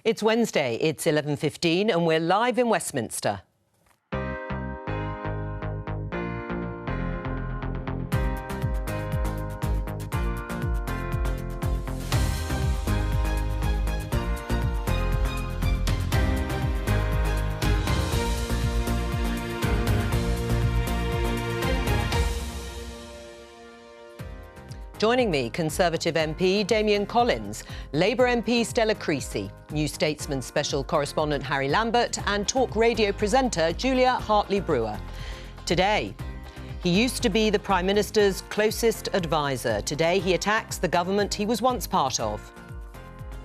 It's Wednesday, it's 11:15 and we're live in Westminster. Joining me, Conservative MP Damian Collins, Labour MP Stella Creasy, New Statesman Special Correspondent Harry Lambert and talk radio presenter Julia Hartley-Brewer. Today, he used to be the Prime Minister's closest advisor. Today he attacks the government he was once part of.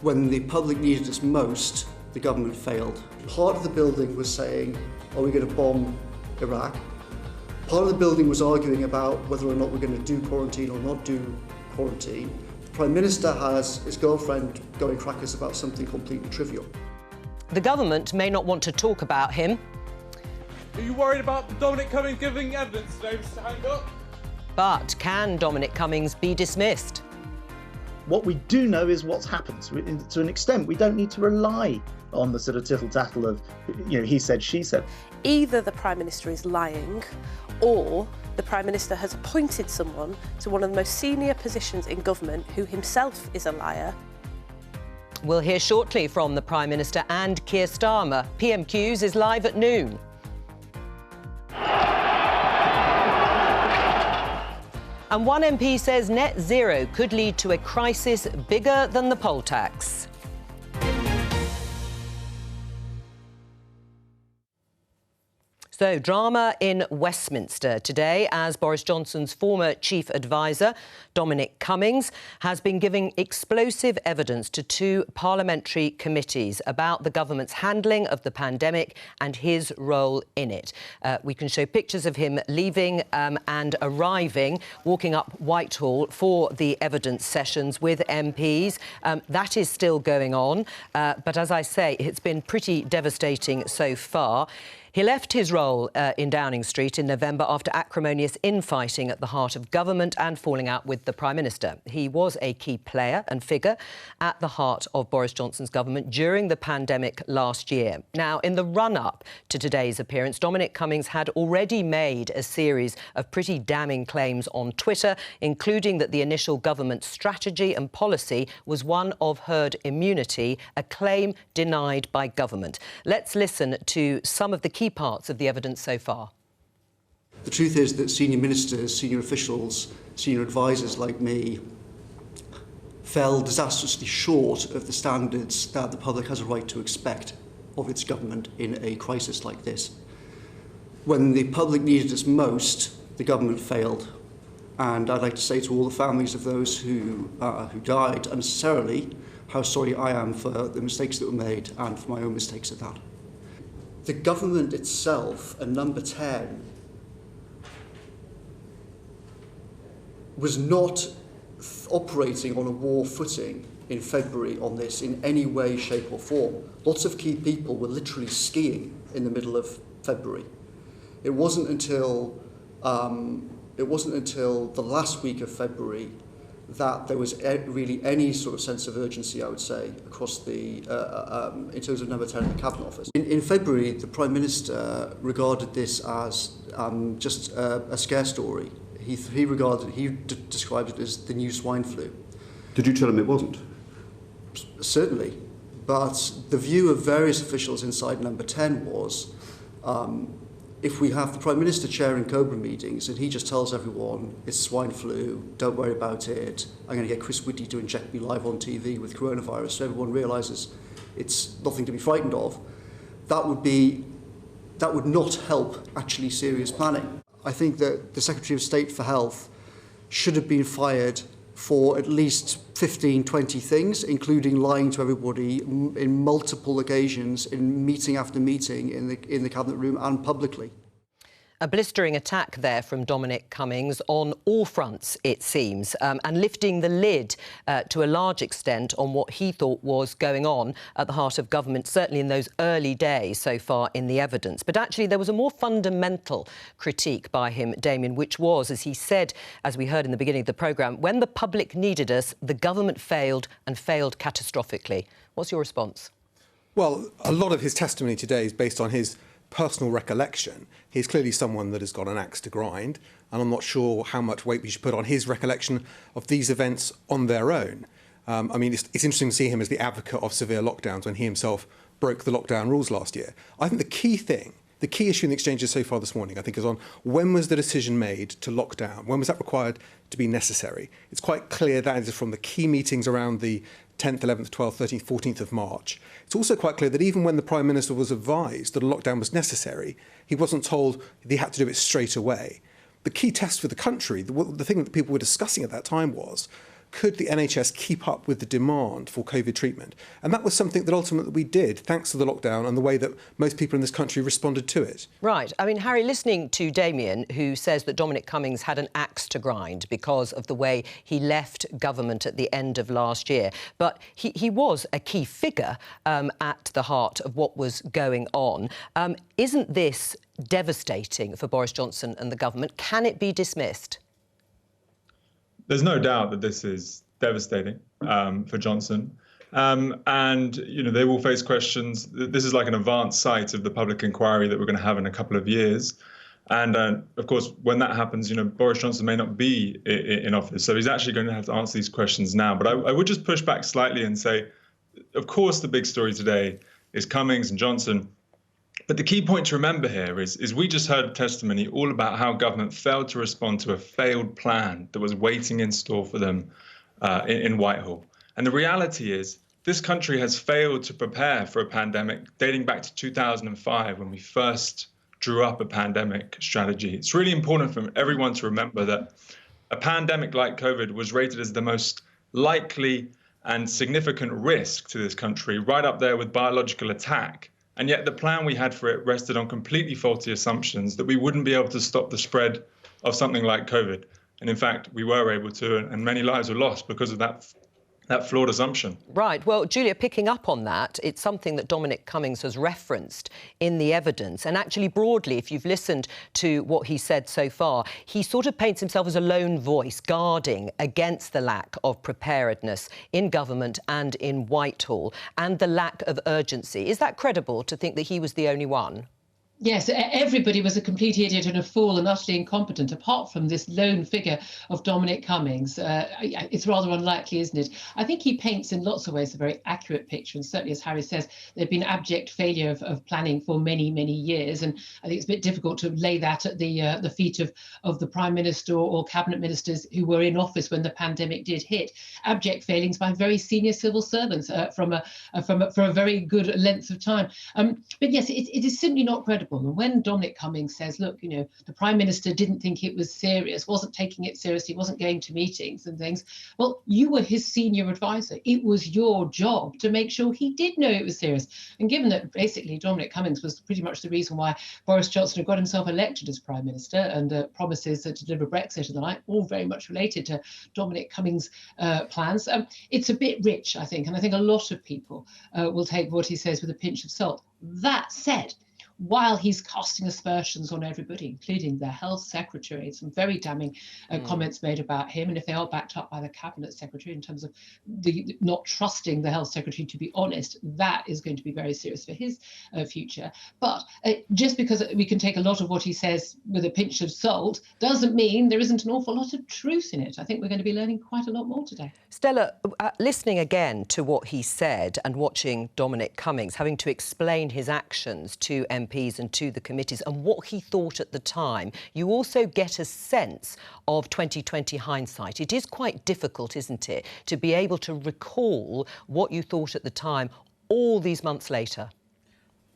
When the public needed us most, the government failed. Part of the building was saying, are we going to bomb Iraq? Part of the building was arguing about whether or not we're going to do quarantine or not do quarantine. The Prime Minister has his girlfriend going crackers about something completely trivial. The government may not want to talk about him. Are you worried about Dominic Cummings giving evidence today, Mr. Hancock? But can Dominic Cummings be dismissed? What we do know is what's happened. To an extent, we don't need to rely on the sort of tittle-tattle of, he said, she said. Either the Prime Minister is lying or the Prime Minister has appointed someone to one of the most senior positions in government who himself is a liar. We'll hear shortly from the Prime Minister and Keir Starmer. PMQs is live at noon. And one MP says net zero could lead to a crisis bigger than the poll tax. So, drama in Westminster today as Boris Johnson's former chief advisor, Dominic Cummings, has been giving explosive evidence to two parliamentary committees about the government's handling of the pandemic and his role in it. We can show pictures of him leaving and arriving, walking up Whitehall for the evidence sessions with MPs. That is still going on. But as I say, it's been pretty devastating so far. He left his role in Downing Street in November after acrimonious infighting at the heart of government and falling out with the Prime Minister. He was a key player and figure at the heart of Boris Johnson's government during the pandemic last year. Now, in the run-up to today's appearance, Dominic Cummings had already made a series of pretty damning claims on Twitter, including that the initial government strategy and policy was one of herd immunity, a claim denied by government. Let's listen to some of the key parts of the evidence so far. The truth is that senior ministers, senior officials, senior advisors like me fell disastrously short of the standards that the public has a right to expect of its government in a crisis like this. When the public needed us most, the government failed. And I'd like to say to all the families of those who died unnecessarily how sorry I am for the mistakes that were made and for my own mistakes at that. The government itself, and Number 10, was not operating on a war footing in February on this in any way, shape or form. Lots of key people were literally skiing in the middle of February. It wasn't until the last week of February that there was really any sort of sense of urgency, I would say, across the, in terms of Number 10 in the Cabinet Office. In February, the Prime Minister regarded this as just a scare story. He described it as the new swine flu. Did you tell him it wasn't? Certainly. But the view of various officials inside Number 10 was, if we have the Prime Minister chairing Coburn meetings and he just tells everyone it's swine flu, don't worry about it, I'm going to get Chris Whitty to inject me live on TV with coronavirus so everyone realises it's nothing to be frightened of, that would not help actually serious planning. I think that the Secretary of State for Health should have been fired for at least 15, 20 things, including lying to everybody in multiple occasions, in meeting after meeting in the Cabinet room and publicly. A blistering attack there from Dominic Cummings on all fronts, it seems, and lifting the lid to a large extent on what he thought was going on at the heart of government, certainly in those early days so far in the evidence. But actually there was a more fundamental critique by him, Damian, which was, as he said, as we heard in the beginning of the programme, when the public needed us, the government failed and failed catastrophically. What's your response? Well, a lot of his testimony today is based on his personal recollection. He's clearly someone that has got an axe to grind, and I'm not sure how much weight we should put on his recollection of these events on their own. I mean, it's interesting to see him as the advocate of severe lockdowns when he himself broke the lockdown rules last year. I think the key issue in the exchanges so far this morning, I think, is on when was the decision made to lock down? When was that required to be necessary? It's quite clear that is from the key meetings around the 10th, 11th, 12th, 13th, 14th of March. It's also quite clear that even when the Prime Minister was advised that a lockdown was necessary, he wasn't told he had to do it straight away. The key test for the country, the thing that people were discussing at that time was, could the NHS keep up with the demand for COVID treatment? And that was something that ultimately we did, thanks to the lockdown and the way that most people in this country responded to it. Right. I mean, Harry, listening to Damien, who says that Dominic Cummings had an axe to grind because of the way he left government at the end of last year, but he was a key figure at the heart of what was going on. Isn't this devastating for Boris Johnson and the government? Can it be dismissed? There's no doubt that this is devastating for Johnson. And, you know, they will face questions. This is like an advanced site of the public inquiry that we're going to have in a couple of years. And, of course, when that happens, you know, Boris Johnson may not be in office. So he's actually going to have to answer these questions now. But I would just push back slightly and say, of course, the big story today is Cummings and Johnson. But the key point to remember here is we just heard testimony all about how government failed to respond to a failed plan that was waiting in store for them in Whitehall. And the reality is this country has failed to prepare for a pandemic dating back to 2005 when we first drew up a pandemic strategy. It's really important for everyone to remember that a pandemic like COVID was rated as the most likely and significant risk to this country, right up there with biological attack. And yet the plan we had for it rested on completely faulty assumptions that we wouldn't be able to stop the spread of something like COVID. And in fact, we were able to, and many lives were lost because of that flawed assumption. Right. Well, Julia, picking up on that, it's something that Dominic Cummings has referenced in the evidence. And actually, broadly, if you've listened to what he said so far, he sort of paints himself as a lone voice guarding against the lack of preparedness in government and in Whitehall and the lack of urgency. Is that credible to think that he was the only one? Yes, everybody was a complete idiot and a fool and utterly incompetent, apart from this lone figure of Dominic Cummings. It's rather unlikely, isn't it? I think he paints in lots of ways a very accurate picture. And certainly, as Harry says, there'd been abject failure of planning for many, many years. And I think it's a bit difficult to lay that at the feet of the Prime Minister or cabinet ministers who were in office when the pandemic did hit. Abject failings by very senior civil servants for a very good length of time. But yes, it is simply not credible. And when Dominic Cummings says, look, you know, the Prime Minister didn't think it was serious, wasn't taking it seriously, wasn't going to meetings and things, well, you were his senior advisor. It was your job to make sure he did know it was serious. And given that basically Dominic Cummings was pretty much the reason why Boris Johnson had got himself elected as Prime Minister, and promises to deliver Brexit and the like, all very much related to Dominic Cummings' plans, it's a bit rich, I think. And I think a lot of people will take what he says with a pinch of salt. That said, while he's casting aspersions on everybody, including the Health Secretary, some very damning comments made about him, and if they are backed up by the Cabinet Secretary in terms of the not trusting the Health Secretary to be honest, that is going to be very serious for his future. But just because we can take a lot of what he says with a pinch of salt doesn't mean there isn't an awful lot of truth in it. I think we're going to be learning quite a lot more today. Stella, listening again to what he said and watching Dominic Cummings having to explain his actions to MPs and to the committees and what he thought at the time, you also get a sense of 2020 hindsight. It is quite difficult, isn't it, to be able to recall what you thought at the time all these months later.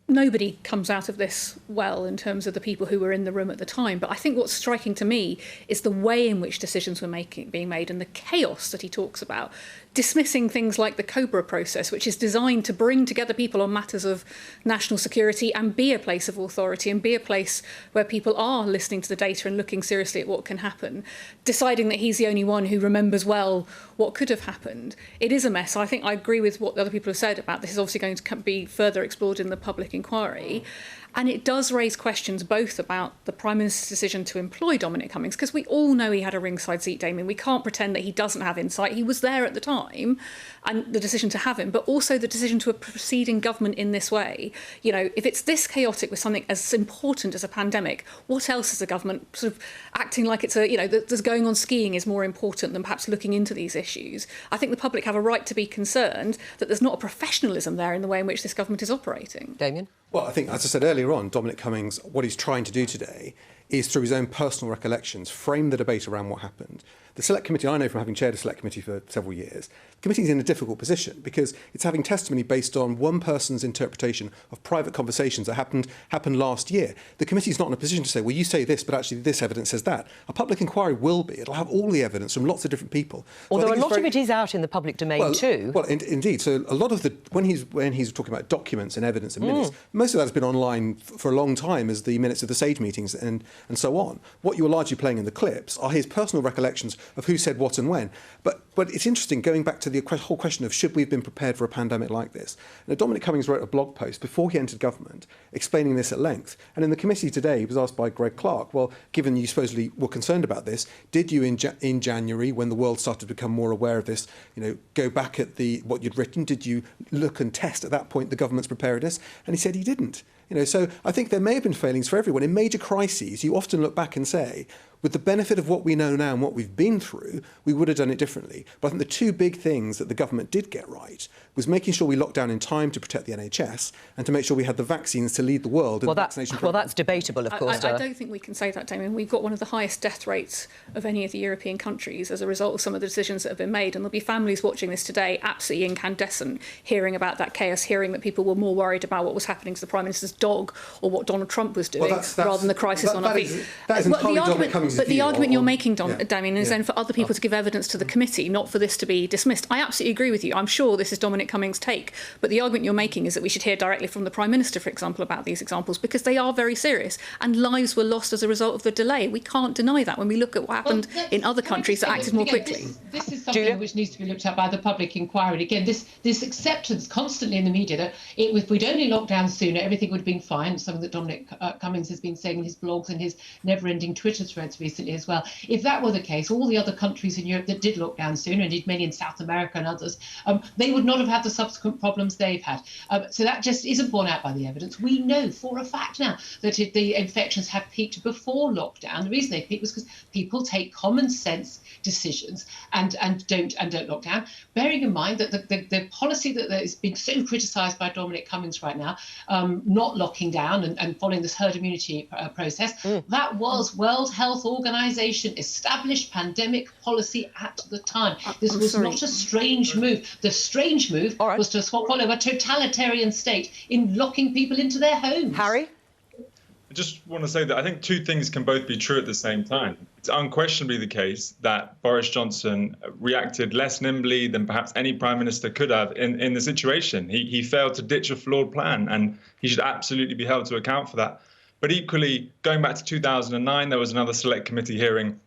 Nobody comes out of this well in terms of the people who were in the room at the time. But I think what's striking to me is the way in which decisions were being made and the chaos that he talks about, dismissing things like the COBRA process, which is designed to bring together people on matters of national security and be a place of authority and be a place where people are listening to the data and looking seriously at what can happen, deciding that he's the only one who remembers well what could have happened. It is a mess. I think I agree with what the other people have said about this is obviously going to be further explored in the public inquiry. And it does raise questions both about the Prime Minister's decision to employ Dominic Cummings, because we all know he had a ringside seat, Damien. We can't pretend that he doesn't have insight. He was there at the time. and the decision to have him, but also the decision to proceed in government in this way. You know, if it's this chaotic with something as important as a pandemic, what else is the government sort of acting like it's a, you know, there's going on skiing is more important than perhaps looking into these issues? I think the public have a right to be concerned that there's not a professionalism there in the way in which this government is operating. Damien? Well, I think, as I said earlier on, Dominic Cummings, what he's trying to do today is, through his own personal recollections, frame the debate around what happened. The Select Committee, I know from having chaired a Select Committee for several years, the committee's in a difficult position because it's having testimony based on one person's interpretation of private conversations that happened last year. The committee's not in a position to say, well, you say this, but actually this evidence says that. A public inquiry will be. It'll have all the evidence from lots of different people. Although a lot of it is out in the public domain too. Well, indeed. So a lot of when he's talking about documents and evidence and minutes, most of that has been online for a long time as the minutes of the SAGE meetings and so on. What you're largely playing in the clips are his personal recollections of who said what and when. But it's interesting, going back to the whole question of should we have been prepared for a pandemic like this. Now, Dominic Cummings wrote a blog post before he entered government explaining this at length. And in the committee today, he was asked by Greg Clark, well, given you supposedly were concerned about this, did you in January, when the world started to become more aware of this, you know, go back at what you'd written? Did you look and test at that point the government's preparedness? And he said he didn't. You know, so I think there may have been failings for everyone. In major crises, you often look back and say, with the benefit of what we know now and what we've been through, we would have done it differently. But I think the two big things that the government did get right was making sure we locked down in time to protect the NHS and to make sure we had the vaccines to lead the world in the vaccination program. Well, that's debatable, of course. I don't think we can say that, Damien. We've got one of the highest death rates of any of the European countries as a result of some of the decisions that have been made. And there'll be families watching this today absolutely incandescent, hearing about that chaos, hearing that people were more worried about what was happening to the Prime Minister's dog or what Donald Trump was doing rather than the crisis on our feet. That is entirely Dominic Cummings' But the argument you're making, Damien, is then for other people to give evidence to the committee, not for this to be dismissed. I absolutely agree with you. I'm sure this is Dominic Cummings' take. But the argument you're making is that we should hear directly from the Prime Minister, for example, about these examples, because they are very serious and lives were lost as a result of the delay. We can't deny that when we look at what happened in other countries that acted more quickly. This is something which needs to be looked at by the public inquiry. And again, this acceptance constantly in the media that if we'd only locked down sooner, everything would have been fine, something that Dominic Cummings has been saying in his blogs and his never-ending Twitter threads recently as well. If that were the case, all the other countries in Europe that did lock down sooner, indeed many in South America and others, they would not have had the subsequent problems they've had. So that just isn't borne out by the evidence. We know for a fact now that the infections have peaked before lockdown. The reason they peaked was because people take common sense decisions and don't lock down. Bearing in mind that the policy that is being so criticised by Dominic Cummings right now, not locking down and following this herd immunity process, that was World Health Organization established pandemic policy at the time. This was not a strange move. The strange move was to follow a totalitarian state in locking people into their homes. Harry? I just want to say that I think two things can both be true at the same time. It's unquestionably the case that Boris Johnson reacted less nimbly than perhaps any Prime Minister could have in the situation. He failed to ditch a flawed plan, and he should absolutely be held to account for that. But equally, going back to 2009, there was another Select Committee hearing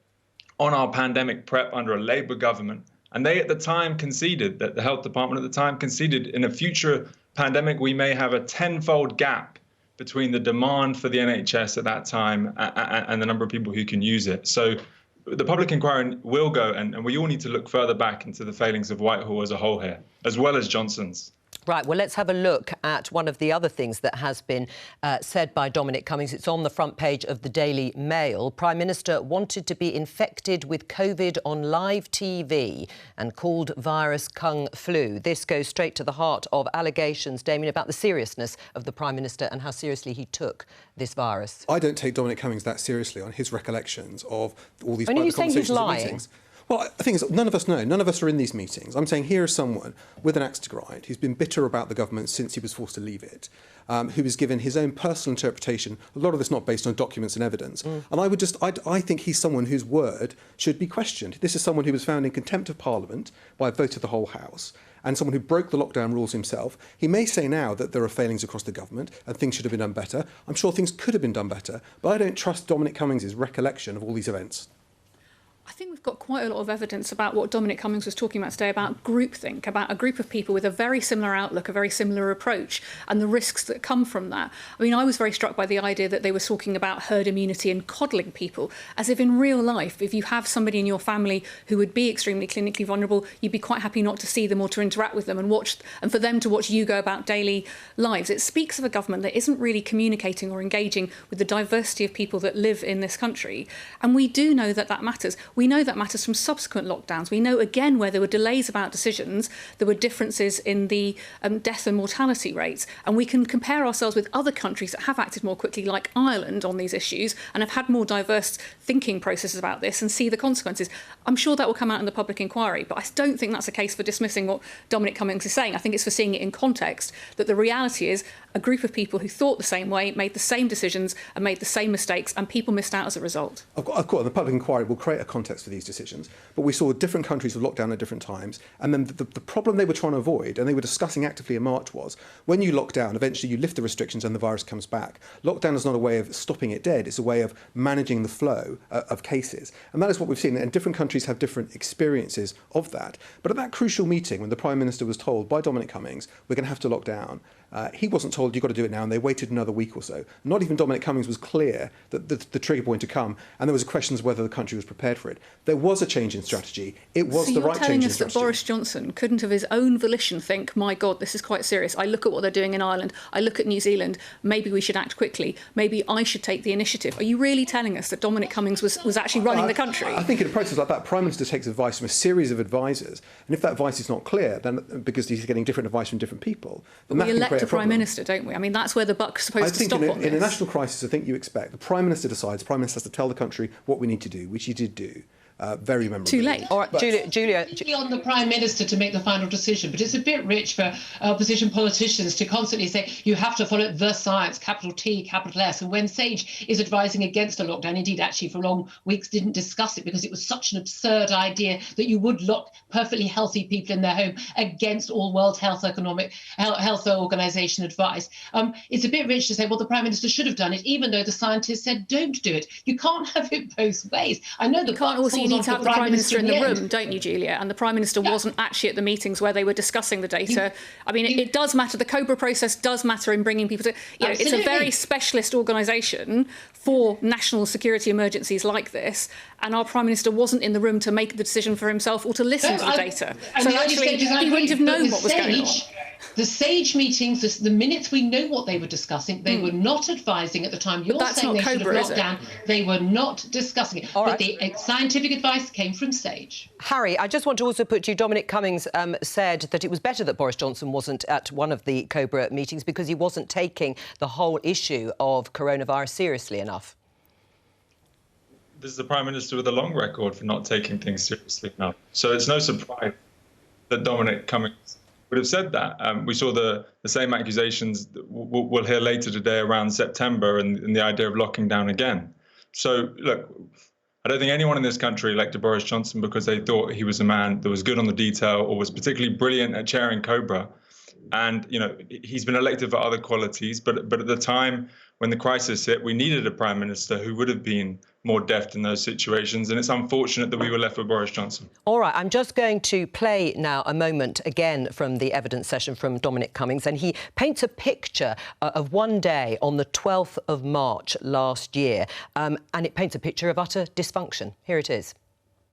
on our pandemic prep under a Labour government. And they at the time conceded, that the Health Department at the time conceded, in a future pandemic, we may have a tenfold gap between the demand for the NHS at that time and the number of people who can use it. So the public inquiry will go, and we all need to look further back into the failings of Whitehall as a whole here, as well as Johnson's. Right, well, let's have a look at one of the other things that has been said by Dominic Cummings. It's on the front page of the Daily Mail. Prime Minister wanted to be infected with COVID on live TV and called virus Kung Flu. This goes straight to the heart of allegations, Damien, about the seriousness of the Prime Minister and how seriously he took this virus. I don't take Dominic Cummings that seriously on his recollections of all these private conversations and meetings. Well, I think none of us know. None of us are in these meetings. I'm saying here is someone with an axe to grind who's been bitter about the government since he was forced to leave it, who has given his own personal interpretation, a lot of this not based on documents and evidence. And I think he's someone whose word should be questioned. This is someone who was found in contempt of Parliament by a vote of the whole House, and someone who broke the lockdown rules himself. He may say now that there are failings across the government and things should have been done better. I'm sure things could have been done better, but I don't trust Dominic Cummings' recollection of all these events. I think we've got quite a lot of evidence about what Dominic Cummings was talking about today, about groupthink, about a group of people with a very similar outlook, a very similar approach, and the risks that come from that. I mean, I was very struck by the idea that they were talking about herd immunity and coddling people, as if in real life, if you have somebody in your family who would be extremely clinically vulnerable, you'd be quite happy not to see them or to interact with them and for them to watch you go about daily lives. It speaks of a government that isn't really communicating or engaging with the diversity of people that live in this country. And we do know that that matters. We know that matters from subsequent lockdowns. We know, again, where there were delays about decisions, there were differences in the death and mortality rates. And we can compare ourselves with other countries that have acted more quickly, like Ireland, on these issues, and have had more diverse thinking processes about this and see the consequences. I'm sure that will come out in the public inquiry, but I don't think that's a case for dismissing what Dominic Cummings is saying. I think it's for seeing it in context, that the reality is a group of people who thought the same way, made the same decisions and made the same mistakes, and people missed out as a result. Of course, the public inquiry will create a context for these decisions, but we saw different countries with lockdown at different times, and then the problem they were trying to avoid, and they were discussing actively in March, was when you lock down, eventually you lift the restrictions and the virus comes back. Lockdown is not a way of stopping it dead, it's a way of managing the flow of cases. And that is what we've seen, and different countries have different experiences of that. But at that crucial meeting, when the Prime Minister was told by Dominic Cummings, we're going to have to lock down, he wasn't told you've got to do it now, and they waited another week or so. Not even Dominic Cummings was clear that the trigger point to come, and there was questions whether the country was prepared for it. There was a change in strategy. It was the right change in strategy. So you're telling us that Boris Johnson couldn't of his own volition think, my God, this is quite serious. I look at what they're doing in Ireland. I look at New Zealand. Maybe we should act quickly. Maybe I should take the initiative. Are you really telling us that Dominic Cummings was actually running the country? I think in a process like that, Prime Minister takes advice from a series of advisors, and if that advice is not clear, then because he's getting different advice from different people, then that can create a problem. We elect a Prime Minister, don't we? I mean, that's where the buck's supposed to stop on this. In a national crisis, I think you expect the Prime Minister decides, the Prime Minister has to tell the country what we need to do, which he did do. Very memorable. Too late. All right, Julia. It's on the Prime Minister to make the final decision, but it's a bit rich for opposition politicians to constantly say you have to follow the science, capital T, capital S. And when Sage is advising against a lockdown, indeed, actually for long weeks didn't discuss it because it was such an absurd idea that you would lock perfectly healthy people in their home against all World Health Organization advice. It's a bit rich to say, well, the Prime Minister should have done it, even though the scientists said don't do it. You can't have it both ways. I know that you need to have the Prime Minister in the room, don't you, Julia? And the Prime Minister wasn't actually at the meetings where they were discussing the data. I mean, it does matter. The COBRA process does matter in bringing people to... it's a very specialist organisation for national security emergencies like this, and our Prime Minister wasn't in the room to make the decision for himself or to listen to the data. So actually, he wouldn't have known what was going on. The Sage meetings, the minutes we know what they were discussing, they were not advising at the time. You're saying they should have locked down. They were not discussing it. But the scientific advice came from Sage. Harry, I just want to also put to you, Dominic Cummings said that it was better that Boris Johnson wasn't at one of the COBRA meetings because he wasn't taking the whole issue of coronavirus seriously enough. This is the Prime Minister with a long record for not taking things seriously enough. So it's no surprise that Dominic Cummings would have said that. We saw the same accusations that we'll hear later today around September and the idea of locking down again. So, look, I don't think anyone in this country elected Boris Johnson because they thought he was a man that was good on the detail or was particularly brilliant at chairing COBRA. And, he's been elected for other qualities. But at the time when the crisis hit, we needed a Prime Minister who would have been more deft in those situations. And it's unfortunate that we were left with Boris Johnson. All right, I'm just going to play now a moment again from the evidence session from Dominic Cummings. And he paints a picture of one day on the 12th of March last year. And it paints a picture of utter dysfunction. Here it is.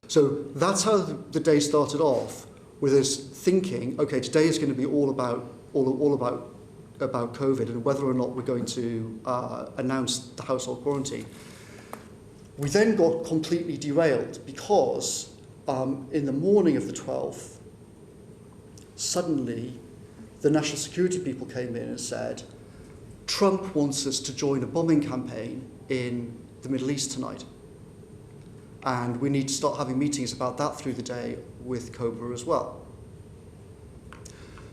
So that's how the day started off, with us thinking, OK, today is going to be all about COVID and whether or not we're going to announce the household quarantine. We then got completely derailed because in the morning of the 12th, suddenly the national security people came in and said, Trump wants us to join a bombing campaign in the Middle East tonight. And we need to start having meetings about that through the day with COBRA as well.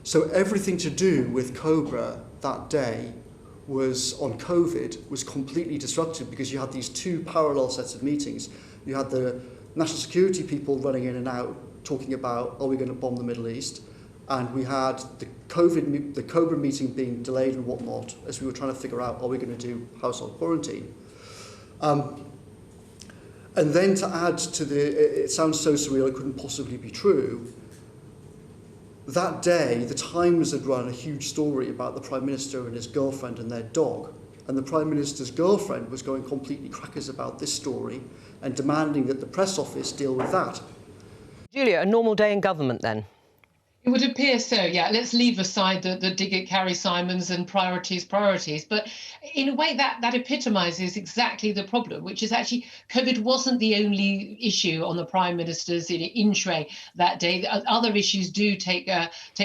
So everything to do with COBRA that day was on COVID was completely disrupted because you had these two parallel sets of meetings. You had the national security people running in and out talking about, are we going to bomb the Middle East? And we had the COBRA meeting being delayed and whatnot as we were trying to figure out, are we going to do household quarantine? And then to add to it sounds so surreal it couldn't possibly be true. That day, the Times had run a huge story about the Prime Minister and his girlfriend and their dog. And the Prime Minister's girlfriend was going completely crackers about this story and demanding that the press office deal with that. Julia, a normal day in government then? It would appear so, yeah. Let's leave aside the dig at Carrie Simons and priorities. But in a way, that epitomises exactly the problem, which is actually COVID wasn't the only issue on the Prime Minister's in tray that day. Other issues do take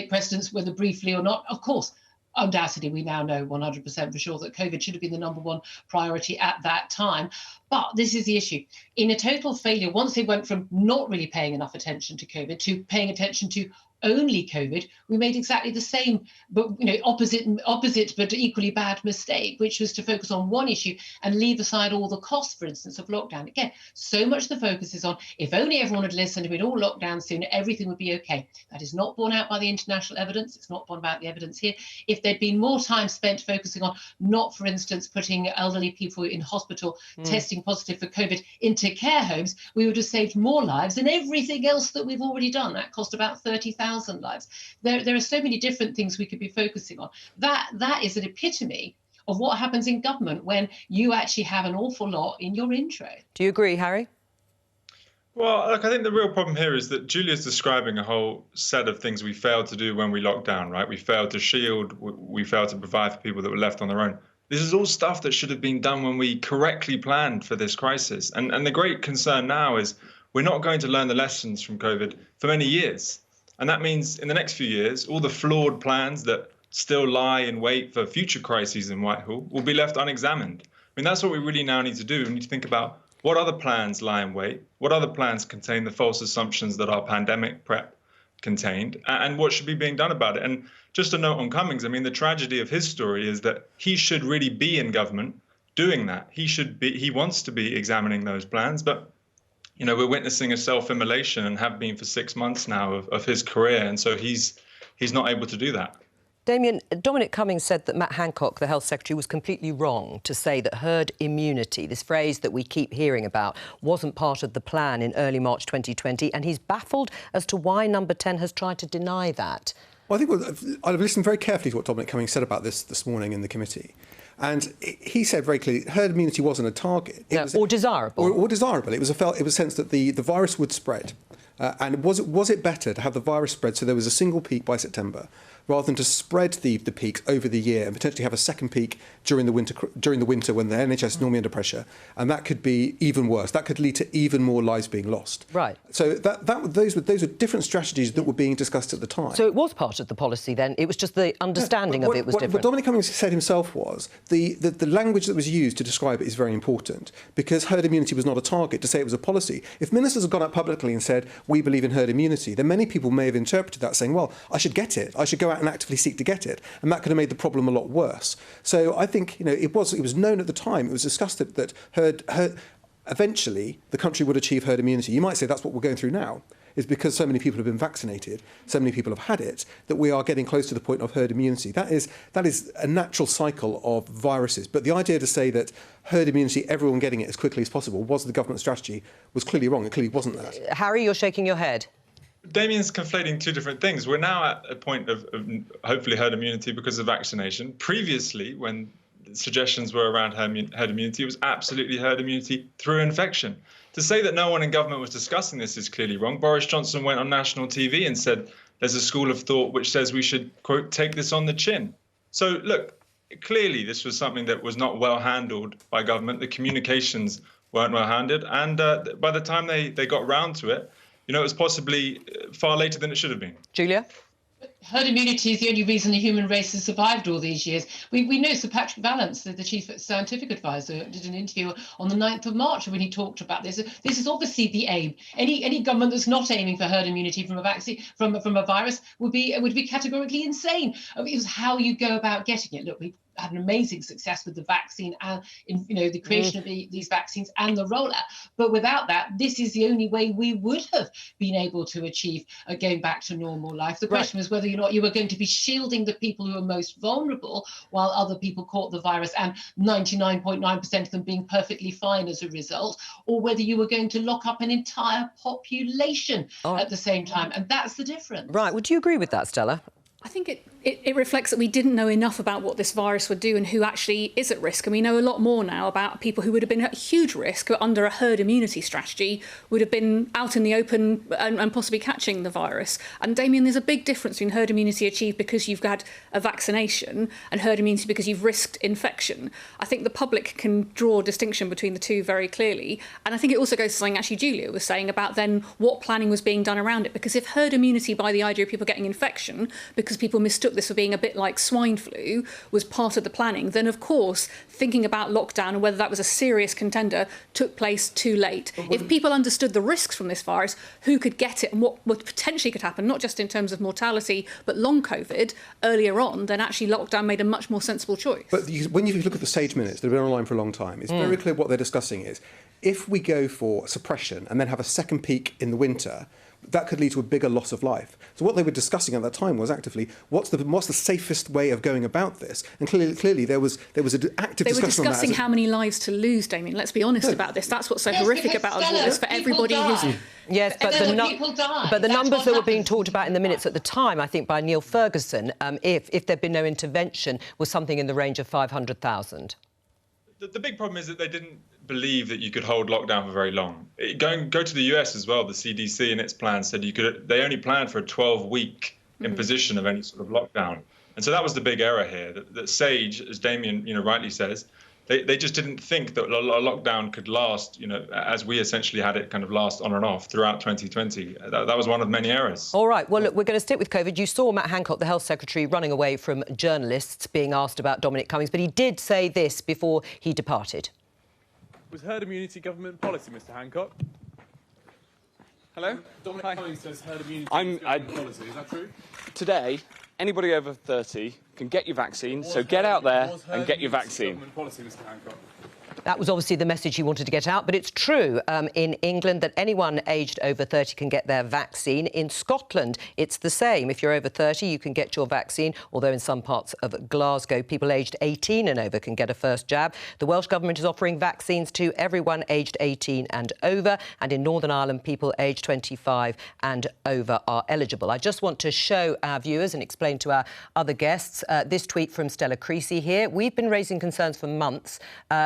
precedence, whether briefly or not. Of course, undoubtedly, we now know 100% for sure that COVID should have been the number one priority at that time. But this is the issue. In a total failure, once they went from not really paying enough attention to COVID to paying attention to only COVID, we made exactly the same, but opposite but equally bad mistake, which was to focus on one issue and leave aside all the costs, for instance, of lockdown. Again, so much the focus is on if only everyone had listened and we'd all locked down soon, everything would be okay. That is not borne out by the international evidence. It's not borne out the evidence here. If there'd been more time spent focusing on not, for instance, putting elderly people in hospital testing positive for COVID into care homes, we would have saved more lives than everything else that we've already done. That cost about 30,000 lives. There are so many different things we could be focusing on. That is an epitome of what happens in government when you actually have an awful lot in your intro. Do you agree, Harry? Well, look, I think the real problem here is that Julia's describing a whole set of things we failed to do when we locked down, right? We failed to shield, we failed to provide for people that were left on their own. This is all stuff that should have been done when we correctly planned for this crisis. And the great concern now is we're not going to learn the lessons from COVID for many years. And that means in the next few years, all the flawed plans that still lie in wait for future crises in Whitehall will be left unexamined. I mean, that's what we really now need to do. We need to think about what other plans lie in wait, what other plans contain the false assumptions that our pandemic prep contained, and what should be being done about it. And just a note on Cummings, I mean, the tragedy of his story is that he should really be in government doing that. He wants to be examining those plans, but you know, we're witnessing a self-immolation and have been for 6 months now of his career. And so he's not able to do that. Damien, Dominic Cummings said that Matt Hancock, the Health Secretary, was completely wrong to say that herd immunity, this phrase that we keep hearing about, wasn't part of the plan in early March 2020. And he's baffled as to why Number 10 has tried to deny that. Well, I think I've listened very carefully to what Dominic Cummings said about this morning in the committee. And he said very clearly, herd immunity wasn't a target. Or desirable. Or desirable. It was a sense that the virus would spread. And was it better to have the virus spread so there was a single peak by September, rather than to spread the peaks over the year and potentially have a second peak during the winter when the NHS is normally under pressure, and that could be even worse. That could lead to even more lives being lost. Right. So those were different strategies that were being discussed at the time. So it was part of the policy then. It was just the understanding of it was different. What Dominic Cummings said himself was the language that was used to describe it is very important, because herd immunity was not a target. To say it was a policy, if ministers had gone out publicly and said we believe in herd immunity, then many people may have interpreted that saying, well, I should get it. I should go out and actively seek to get it, and that could have made the problem a lot worse. So I think it was known at the time. It was discussed that eventually the country would achieve herd immunity. You might say that's what we're going through now. Is because so many people have been vaccinated, so many people have had it, that we are getting close to the point of herd immunity. That is a natural cycle of viruses. But the idea to say that herd immunity, everyone getting it as quickly as possible, was the government strategy, was clearly wrong. It clearly wasn't that. Harry, you're shaking your head. Damien's conflating two different things. We're now at a point of hopefully herd immunity because of vaccination. Previously, when suggestions were around herd immunity, it was absolutely herd immunity through infection. To say that no one in government was discussing this is clearly wrong. Boris Johnson went on national TV and said there's a school of thought which says we should, quote, take this on the chin. So, look, clearly this was something that was not well handled by government. The communications weren't well handled. And by the time they got round to it, it was possibly far later than it should have been. Julia? Herd immunity is the only reason the human race has survived all these years. We know Sir Patrick Vallance, the chief scientific advisor, did an interview on the 9th of March when he talked about this. This is obviously the aim. Any government that's not aiming for herd immunity from a vaccine, from a virus, would be categorically insane. It was how you go about getting it. Look, we had an amazing success with the vaccine and the creation of these vaccines and the rollout. But without that, this is the only way we would have been able to achieve going back to normal life. The question was whether or not you were going to be shielding the people who are most vulnerable while other people caught the virus and 99.9% of them being perfectly fine as a result, or whether you were going to lock up an entire population at the same time. And that's the difference. Right. Would you agree with that, Stella? I think it reflects that we didn't know enough about what this virus would do and who actually is at risk. And we know a lot more now about people who would have been at huge risk but under a herd immunity strategy would have been out in the open and possibly catching the virus. And Damien, there's a big difference between herd immunity achieved because you've had a vaccination and herd immunity because you've risked infection. I think the public can draw a distinction between the two very clearly. And I think it also goes to something actually Julia was saying about then what planning was being done around it. Because if herd immunity by the idea of people getting infection because people mistook this for being a bit like swine flu was part of the planning, then of course thinking about lockdown and whether that was a serious contender took place too late. If people understood the risks from this virus, who could get it and what potentially could happen, not just in terms of mortality but long COVID earlier on, then actually lockdown made a much more sensible choice. But when you look at the Sage Minutes that have been online for a long time, it's very clear what they're discussing is if we go for suppression and then have a second peak in the winter, that could lead to a bigger loss of life. So what they were discussing at that time was actively what's the safest way of going about this. And clearly there was an active discussion on that. They were discussing how many lives to lose, Damien. Let's be honest about this. That's what's so horrific about all this for everybody who's. Yes, but the numbers that were being talked about in the minutes at the time, I think by Neil Ferguson, if there'd been no intervention, was something in the range of 500,000. The big problem is that they didn't believe that you could hold lockdown for very long. Go to the US as well. The CDC in its plan said they only planned for a 12-week imposition of any sort of lockdown. And so that was the big error here, that Sage, as Damien rightly says, they just didn't think that a lockdown could last, as we essentially had it kind of last on and off throughout 2020. That was one of many errors. All right, well, look, we're going to stick with COVID. You saw Matt Hancock, the Health Secretary, running away from journalists being asked about Dominic Cummings, but he did say this before he departed. Was herd immunity government policy, Mr Hancock? Hello? Dominic Cummings says herd immunity is government policy. Is that true? Today, anybody over 30 can get your vaccine, so get out there and get your vaccine. Government policy, Mr Hancock. That was obviously the message he wanted to get out, but it's true in England that anyone aged over 30 can get their vaccine. In Scotland, it's the same. If you're over 30, you can get your vaccine, although in some parts of Glasgow, people aged 18 and over can get a first jab. The Welsh Government is offering vaccines to everyone aged 18 and over, and in Northern Ireland, people aged 25 and over are eligible. I just want to show our viewers and explain to our other guests this tweet from Stella Creasy here. We've been raising concerns for months.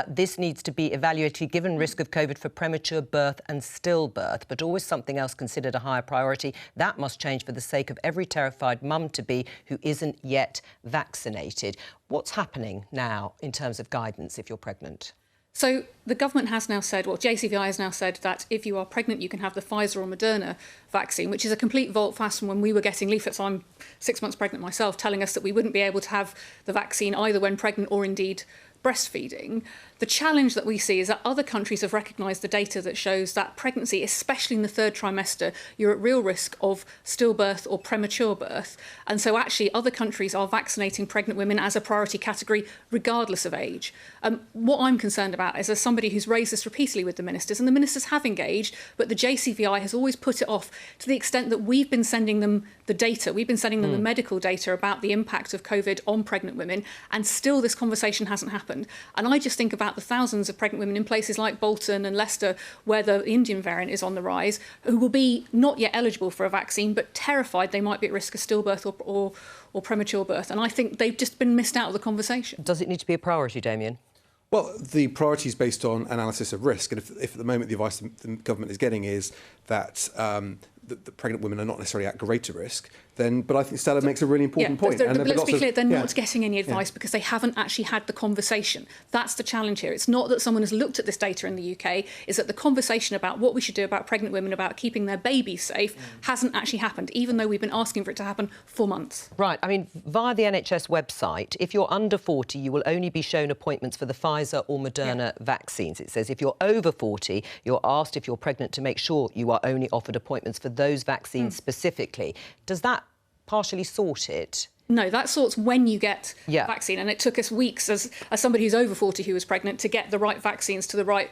This needs to be evaluated given risk of COVID for premature birth and stillbirth, but always something else considered a higher priority. That must change for the sake of every terrified mum-to-be who isn't yet vaccinated. What's happening now in terms of guidance if you're pregnant? So the government has now said, well, JCVI has now said that if you are pregnant, you can have the Pfizer or Moderna vaccine, which is a complete volte-face from when we were getting leaflets. I'm 6 months pregnant myself, telling us that we wouldn't be able to have the vaccine either when pregnant or indeed breastfeeding. The challenge that we see is that other countries have recognised the data that shows that pregnancy, especially in the third trimester, you're at real risk of stillbirth or premature birth. And so actually other countries are vaccinating pregnant women as a priority category, regardless of age. What I'm concerned about is as somebody who's raised this repeatedly with the ministers, and the ministers have engaged, but the JCVI has always put it off to the extent that we've been sending them the data, we've been sending them the medical data about the impact of COVID on pregnant women, and still this conversation hasn't happened. And I just think about the thousands of pregnant women in places like Bolton and Leicester, where the Indian variant is on the rise, who will be not yet eligible for a vaccine, but terrified they might be at risk of stillbirth or premature birth. And I think they've just been missed out of the conversation. Does it need to be a priority, Damien? Well, the priority is based on analysis of risk. And if at the moment the advice the government is getting is that the pregnant women are not necessarily at greater risk, but I think Stella makes a really important point. But let's be clear, they're not getting any advice because they haven't actually had the conversation. That's the challenge here. It's not that someone has looked at this data in the UK, it's that the conversation about what we should do about pregnant women, about keeping their babies safe, hasn't actually happened, even though we've been asking for it to happen for months. Right. I mean, via the NHS website, if you're under 40, you will only be shown appointments for the Pfizer or Moderna vaccines. It says if you're over 40, you're asked if you're pregnant to make sure you are only offered appointments for those vaccines specifically. Does that partially sort it? No, that sorts when you get vaccine. And it took us weeks as somebody who's over 40 who was pregnant to get the right vaccines to the right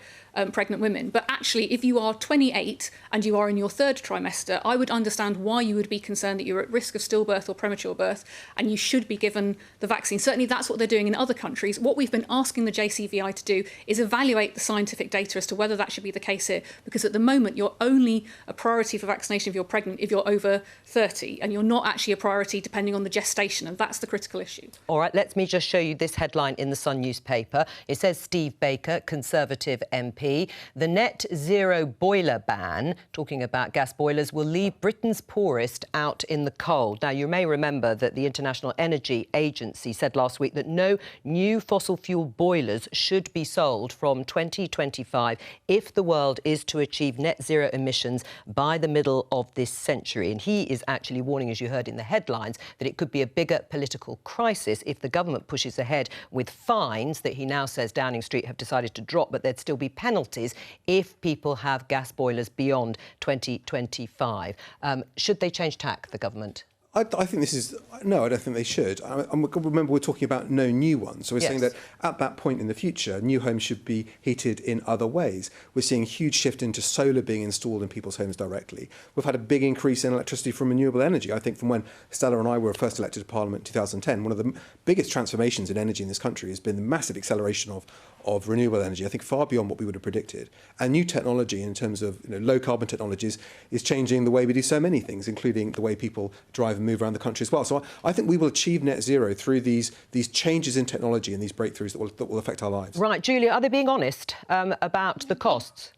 pregnant women. But actually, if you are 28 and you are in your third trimester, I would understand why you would be concerned that you're at risk of stillbirth or premature birth, and you should be given the vaccine. Certainly that's what they're doing in other countries. What we've been asking the JCVI to do is evaluate the scientific data as to whether that should be the case here, because at the moment you're only a priority for vaccination if you're pregnant if you're over 30, and you're not actually a priority depending on the gestation, and that's the critical issue. All right, let me just show you this headline in the Sun newspaper. It says Steve Baker, Conservative MP, the net zero boiler ban, talking about gas boilers, will leave Britain's poorest out in the cold. Now, you may remember that the International Energy Agency said last week that no new fossil fuel boilers should be sold from 2025 if the world is to achieve net zero emissions by the middle of this century. And he is actually warning, as you heard in the headlines, that it could be a bigger political crisis if the government pushes ahead with fines that he now says Downing Street have decided to drop, but there'd still be penalties if people have gas boilers beyond 2025. Should they change tack, the government? I think this is... No, I don't think they should. Remember, we're talking about no new ones. So we're saying that at that point in the future, new homes should be heated in other ways. We're seeing a huge shift into solar being installed in people's homes directly. We've had a big increase in electricity from renewable energy. I think from when Stella and I were first elected to Parliament in 2010, one of the biggest transformations in energy in this country has been the massive acceleration of renewable energy, I think far beyond what we would have predicted. And new technology in terms of low carbon technologies is changing the way we do so many things, including the way people drive and move around the country as well. So I think we will achieve net zero through these changes in technology and these breakthroughs that will affect our lives. Right, Julia, are they being honest about the costs?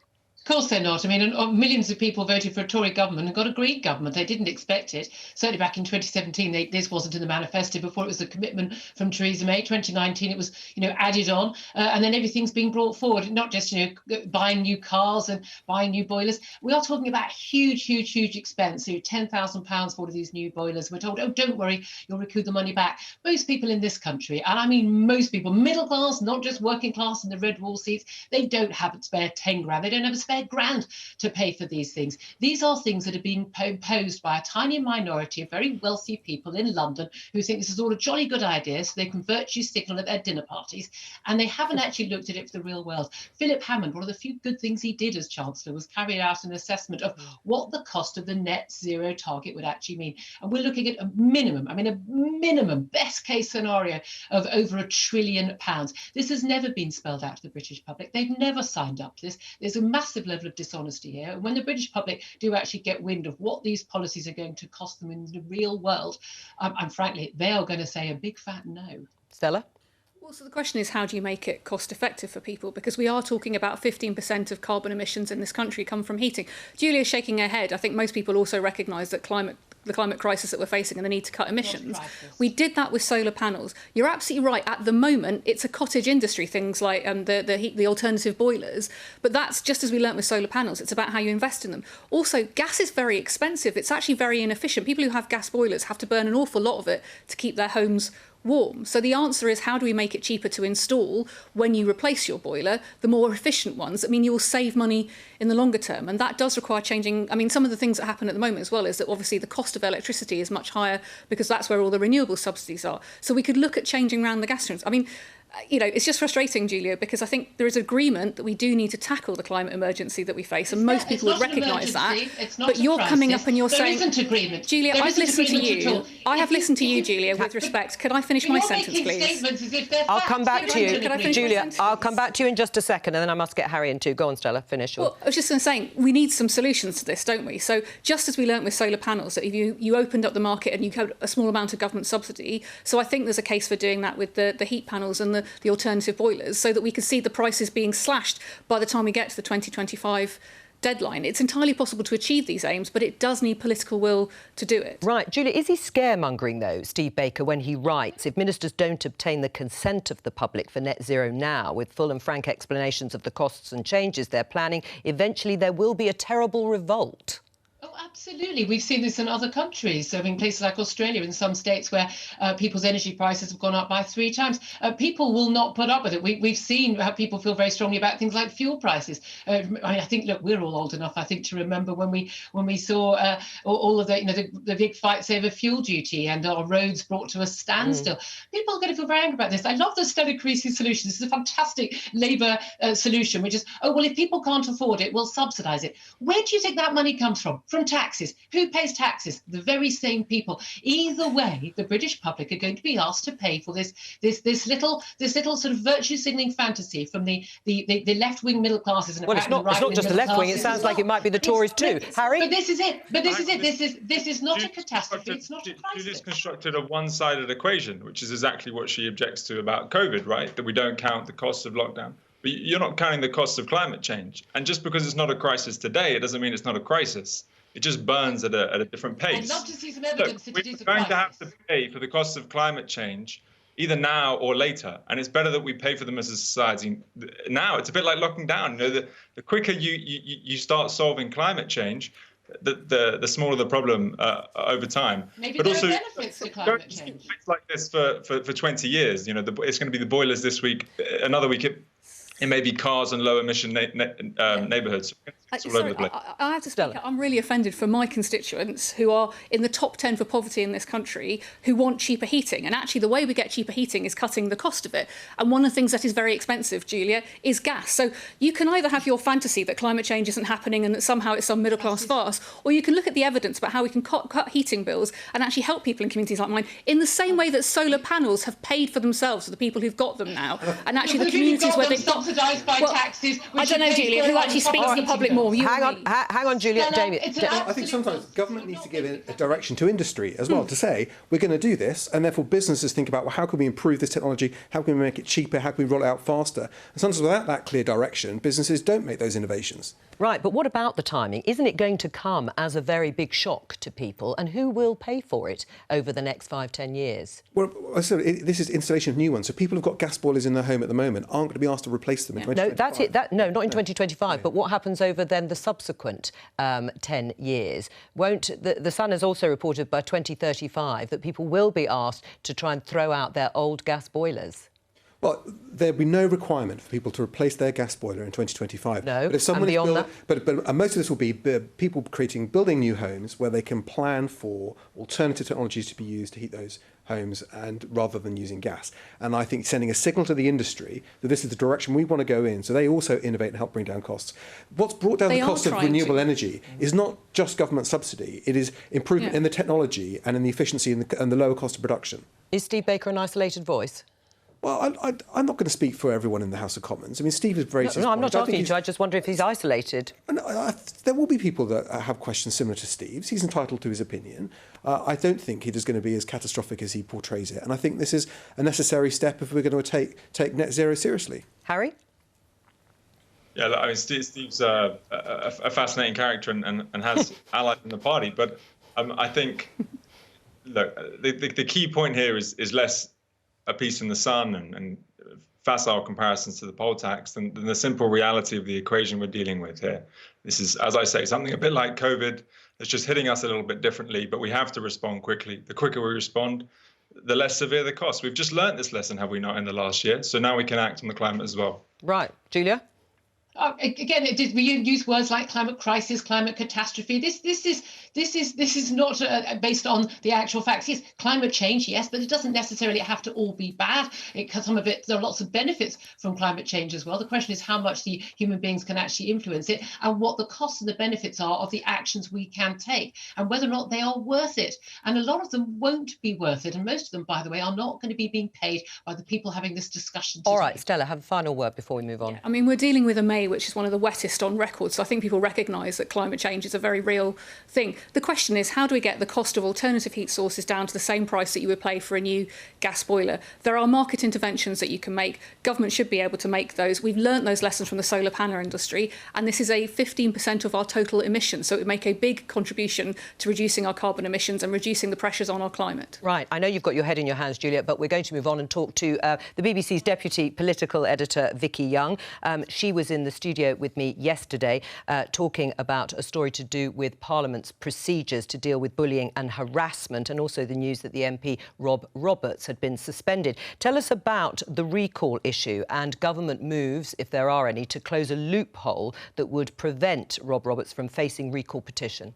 Of course they're not. I mean, millions of people voted for a Tory government and got a Green government. They didn't expect it. Certainly back in 2017, this wasn't in the manifesto. Before, it was a commitment from Theresa May. 2019, it was, added on. And then everything's being brought forward, not just, buying new cars and buying new boilers. We are talking about huge, huge, huge expense. So £10,000 for all of these new boilers. We're told, oh, don't worry, you'll recoup the money back. Most people in this country, and I mean most people, middle class, not just working class in the red wall seats, they don't have a spare 10 grand. They don't have a spare grand to pay for these things. These are things that are being imposed by a tiny minority of very wealthy people in London who think this is all a jolly good idea, so they can virtue signal at their dinner parties, and they haven't actually looked at it for the real world. Philip Hammond, one of the few good things he did as Chancellor was carry out an assessment of what the cost of the net zero target would actually mean. And we're looking at a minimum, best case scenario of over £1 trillion. This has never been spelled out to the British public. They've never signed up to this. There's a massive level of dishonesty here. And when the British public do actually get wind of what these policies are going to cost them in the real world, and frankly, they are going to say a big fat no. Stella? Well, so the question is, how do you make it cost effective for people? Because we are talking about 15% of carbon emissions in this country come from heating. Julia's shaking her head. I think most people also recognise that the climate crisis that we're facing and the need to cut emissions. We did that with solar panels. You're absolutely right. At the moment, it's a cottage industry, things like the alternative boilers. But that's just as we learnt with solar panels. It's about how you invest in them. Also, gas is very expensive. It's actually very inefficient. People who have gas boilers have to burn an awful lot of it to keep their homes warm. So the answer is, how do we make it cheaper to install when you replace your boiler, the more efficient ones? I mean, you will save money in the longer term, and that does require changing. I mean, some of the things that happen at the moment as well is that obviously the cost of electricity is much higher because that's where all the renewable subsidies are. So we could look at changing around the gas streams. I mean, it's just frustrating, Julia, because I think there is agreement that we do need to tackle the climate emergency that we face, and most people would recognise that. But you're coming up and you're saying, agreement. Julia, I've listened to you. I have listened to you, Julia, with respect. Could I finish my sentence, please? I'll come back to you, Julia. I'll come back to you in just a second, and then I must get Harry in too. Go on, Stella, finish. Well, I was just saying, we need some solutions to this, don't we? So just as we learnt with solar panels, that if you opened up the market and you had a small amount of government subsidy, so I think there's a case for doing that with the heat panels and the alternative boilers, so that we can see the prices being slashed by the time we get to the 2025 deadline. It's entirely possible to achieve these aims, but it does need political will to do it. Right. Julia, is he scaremongering, though, Steve Baker, when he writes, if ministers don't obtain the consent of the public for net zero now, with full and frank explanations of the costs and changes they're planning, eventually there will be a terrible revolt? Oh, absolutely. We've seen this in other countries. So in places like Australia, in some states where people's energy prices have gone up by 3 times, people will not put up with it. We've seen how people feel very strongly about things like fuel prices. I think, look, we're all old enough, I think, to remember when we saw all of the big fights over fuel duty and our roads brought to a standstill. People are going to feel very angry about this. I love the Stella Creasy solution. This is a fantastic Labour solution, which is, oh, well, if people can't afford it, we'll subsidise it. Where do you think that money comes from? From taxes. Who pays taxes? The very same people. Either way, the British public are going to be asked to pay for this little sort of virtue signalling fantasy from the left-wing middle classes. And well, it's not just the left wing. It sounds like it might be the Tories too, Harry. But this is it. This is not a catastrophe. It's not a crisis. Julie's constructed a one-sided equation, which is exactly what she objects to about COVID, right? That we don't count the costs of lockdown. But you're not counting the costs of climate change. And just because it's not a crisis today, it doesn't mean it's not a crisis. It just burns at a different pace. I'd love to see some evidence that it is a crisis. We're going to have to pay for the costs of climate change either now or later. And it's better that we pay for them as a society now. It's a bit like locking down. You know, the quicker you start solving climement change, the smaller the problem over time. Maybe but there also, are benefits to climate change. It's like this for 20 years. You know, it's going to be the boilers this week. Another week it may be cars and low emission neighbourhoods. It's all over the place. I have to speak. I'm really offended for my constituents who are in the top 10 for poverty in this country who want cheaper heating. And actually, the way we get cheaper heating is cutting the cost of it. And one of the things that is very expensive, Julia, is gas. So you can either have your fantasy that climate change isn't happening and that somehow it's some middle class farce, or you can look at the evidence about how we can cut heating bills and actually help people in communities like mine in the same way that solar panels have paid for themselves for the people who've got them now. And actually, the communities where they've got subsidised by taxes. I don't know, Julia, who actually speaks to the public more. Hang on, Julia. Damien. I think sometimes government needs to give a direction to industry as well to say, we're going to do this, and therefore businesses think about, well, how can we improve this technology? How can we make it cheaper? How can we roll it out faster? And sometimes without that clear direction, businesses don't make those innovations. Right, but what about the timing? Isn't it going to come as a very big shock to people? And who will pay for it over the next 5-10 years? Well, so this is installation of new ones. So people who've got gas boilers in their home at the moment aren't going to be asked to replace them in 2025. No, that's it. No, not in 2025. But what happens over then the subsequent 10 years? The Sun has also reported by 2035 that people will be asked to try and throw out their old gas boilers. Well, there'll be no requirement for people to replace their gas boiler in 2025. No, but if someone and beyond that? But most of this will be people building new homes where they can plan for alternative technologies to be used to heat those homes, and rather than using gas. And I think sending a signal to the industry that this is the direction we want to go in, so they also innovate and help bring down costs. What's brought down the cost of renewable energy is not just government subsidy, it is improvement in the technology and in the efficiency and the lower cost of production. Is Steve Baker an isolated voice? Well, I'm not going to speak for everyone in the House of Commons. I mean, Steve is very... No, I'm not asking you to. I just wonder if he's isolated. There will be people that have questions similar to Steve's. He's entitled to his opinion. I don't think it is going to be as catastrophic as he portrays it. And I think this is a necessary step if we're going to take net zero seriously. Harry? Yeah, I mean, Steve's a fascinating character and has allies in the party. But I think, look, the key point here is less a piece in the Sun and facile comparisons to the poll tax than the simple reality of the equation we're dealing with here. This is, as I say, something a bit like COVID that's just hitting us a little bit differently, but we have to respond quickly. The quicker we respond, the less severe the cost. We've just learnt this lesson, have we not, in the last year? So now we can act on the climate as well. Right. Julia? Again, we use words like climate crisis, climate catastrophe. This is not based on the actual facts. Yes, climate change, yes, but it doesn't necessarily have to all be bad. Some of it, there are lots of benefits from climate change as well. The question is how much the human beings can actually influence it, and what the costs and the benefits are of the actions we can take, and whether or not they are worth it. And a lot of them won't be worth it, and most of them, by the way, are not going to be being paid by the people having this discussion today. All right, Stella, have a final word before we move on. Yeah, I mean, we're dealing with a May which is one of the wettest on record. So I think people recognise that climate change is a very real thing. The question is, how do we get the cost of alternative heat sources down to the same price that you would pay for a new gas boiler? There are market interventions that you can make. Government should be able to make those. We've learnt those lessons from the solar panel industry, and this is a 15% of our total emissions. So it would make a big contribution to reducing our carbon emissions and reducing the pressures on our climate. Right. I know you've got your head in your hands, Julia, but we're going to move on and talk to the BBC's deputy political editor, Vicky Young. She was in the studio with me yesterday talking about a story to do with Parliament's procedures to deal with bullying and harassment, and also the news that the MP Rob Roberts had been suspended. Tell us about the recall issue and government moves, if there are any, to close a loophole that would prevent Rob Roberts from facing recall petition.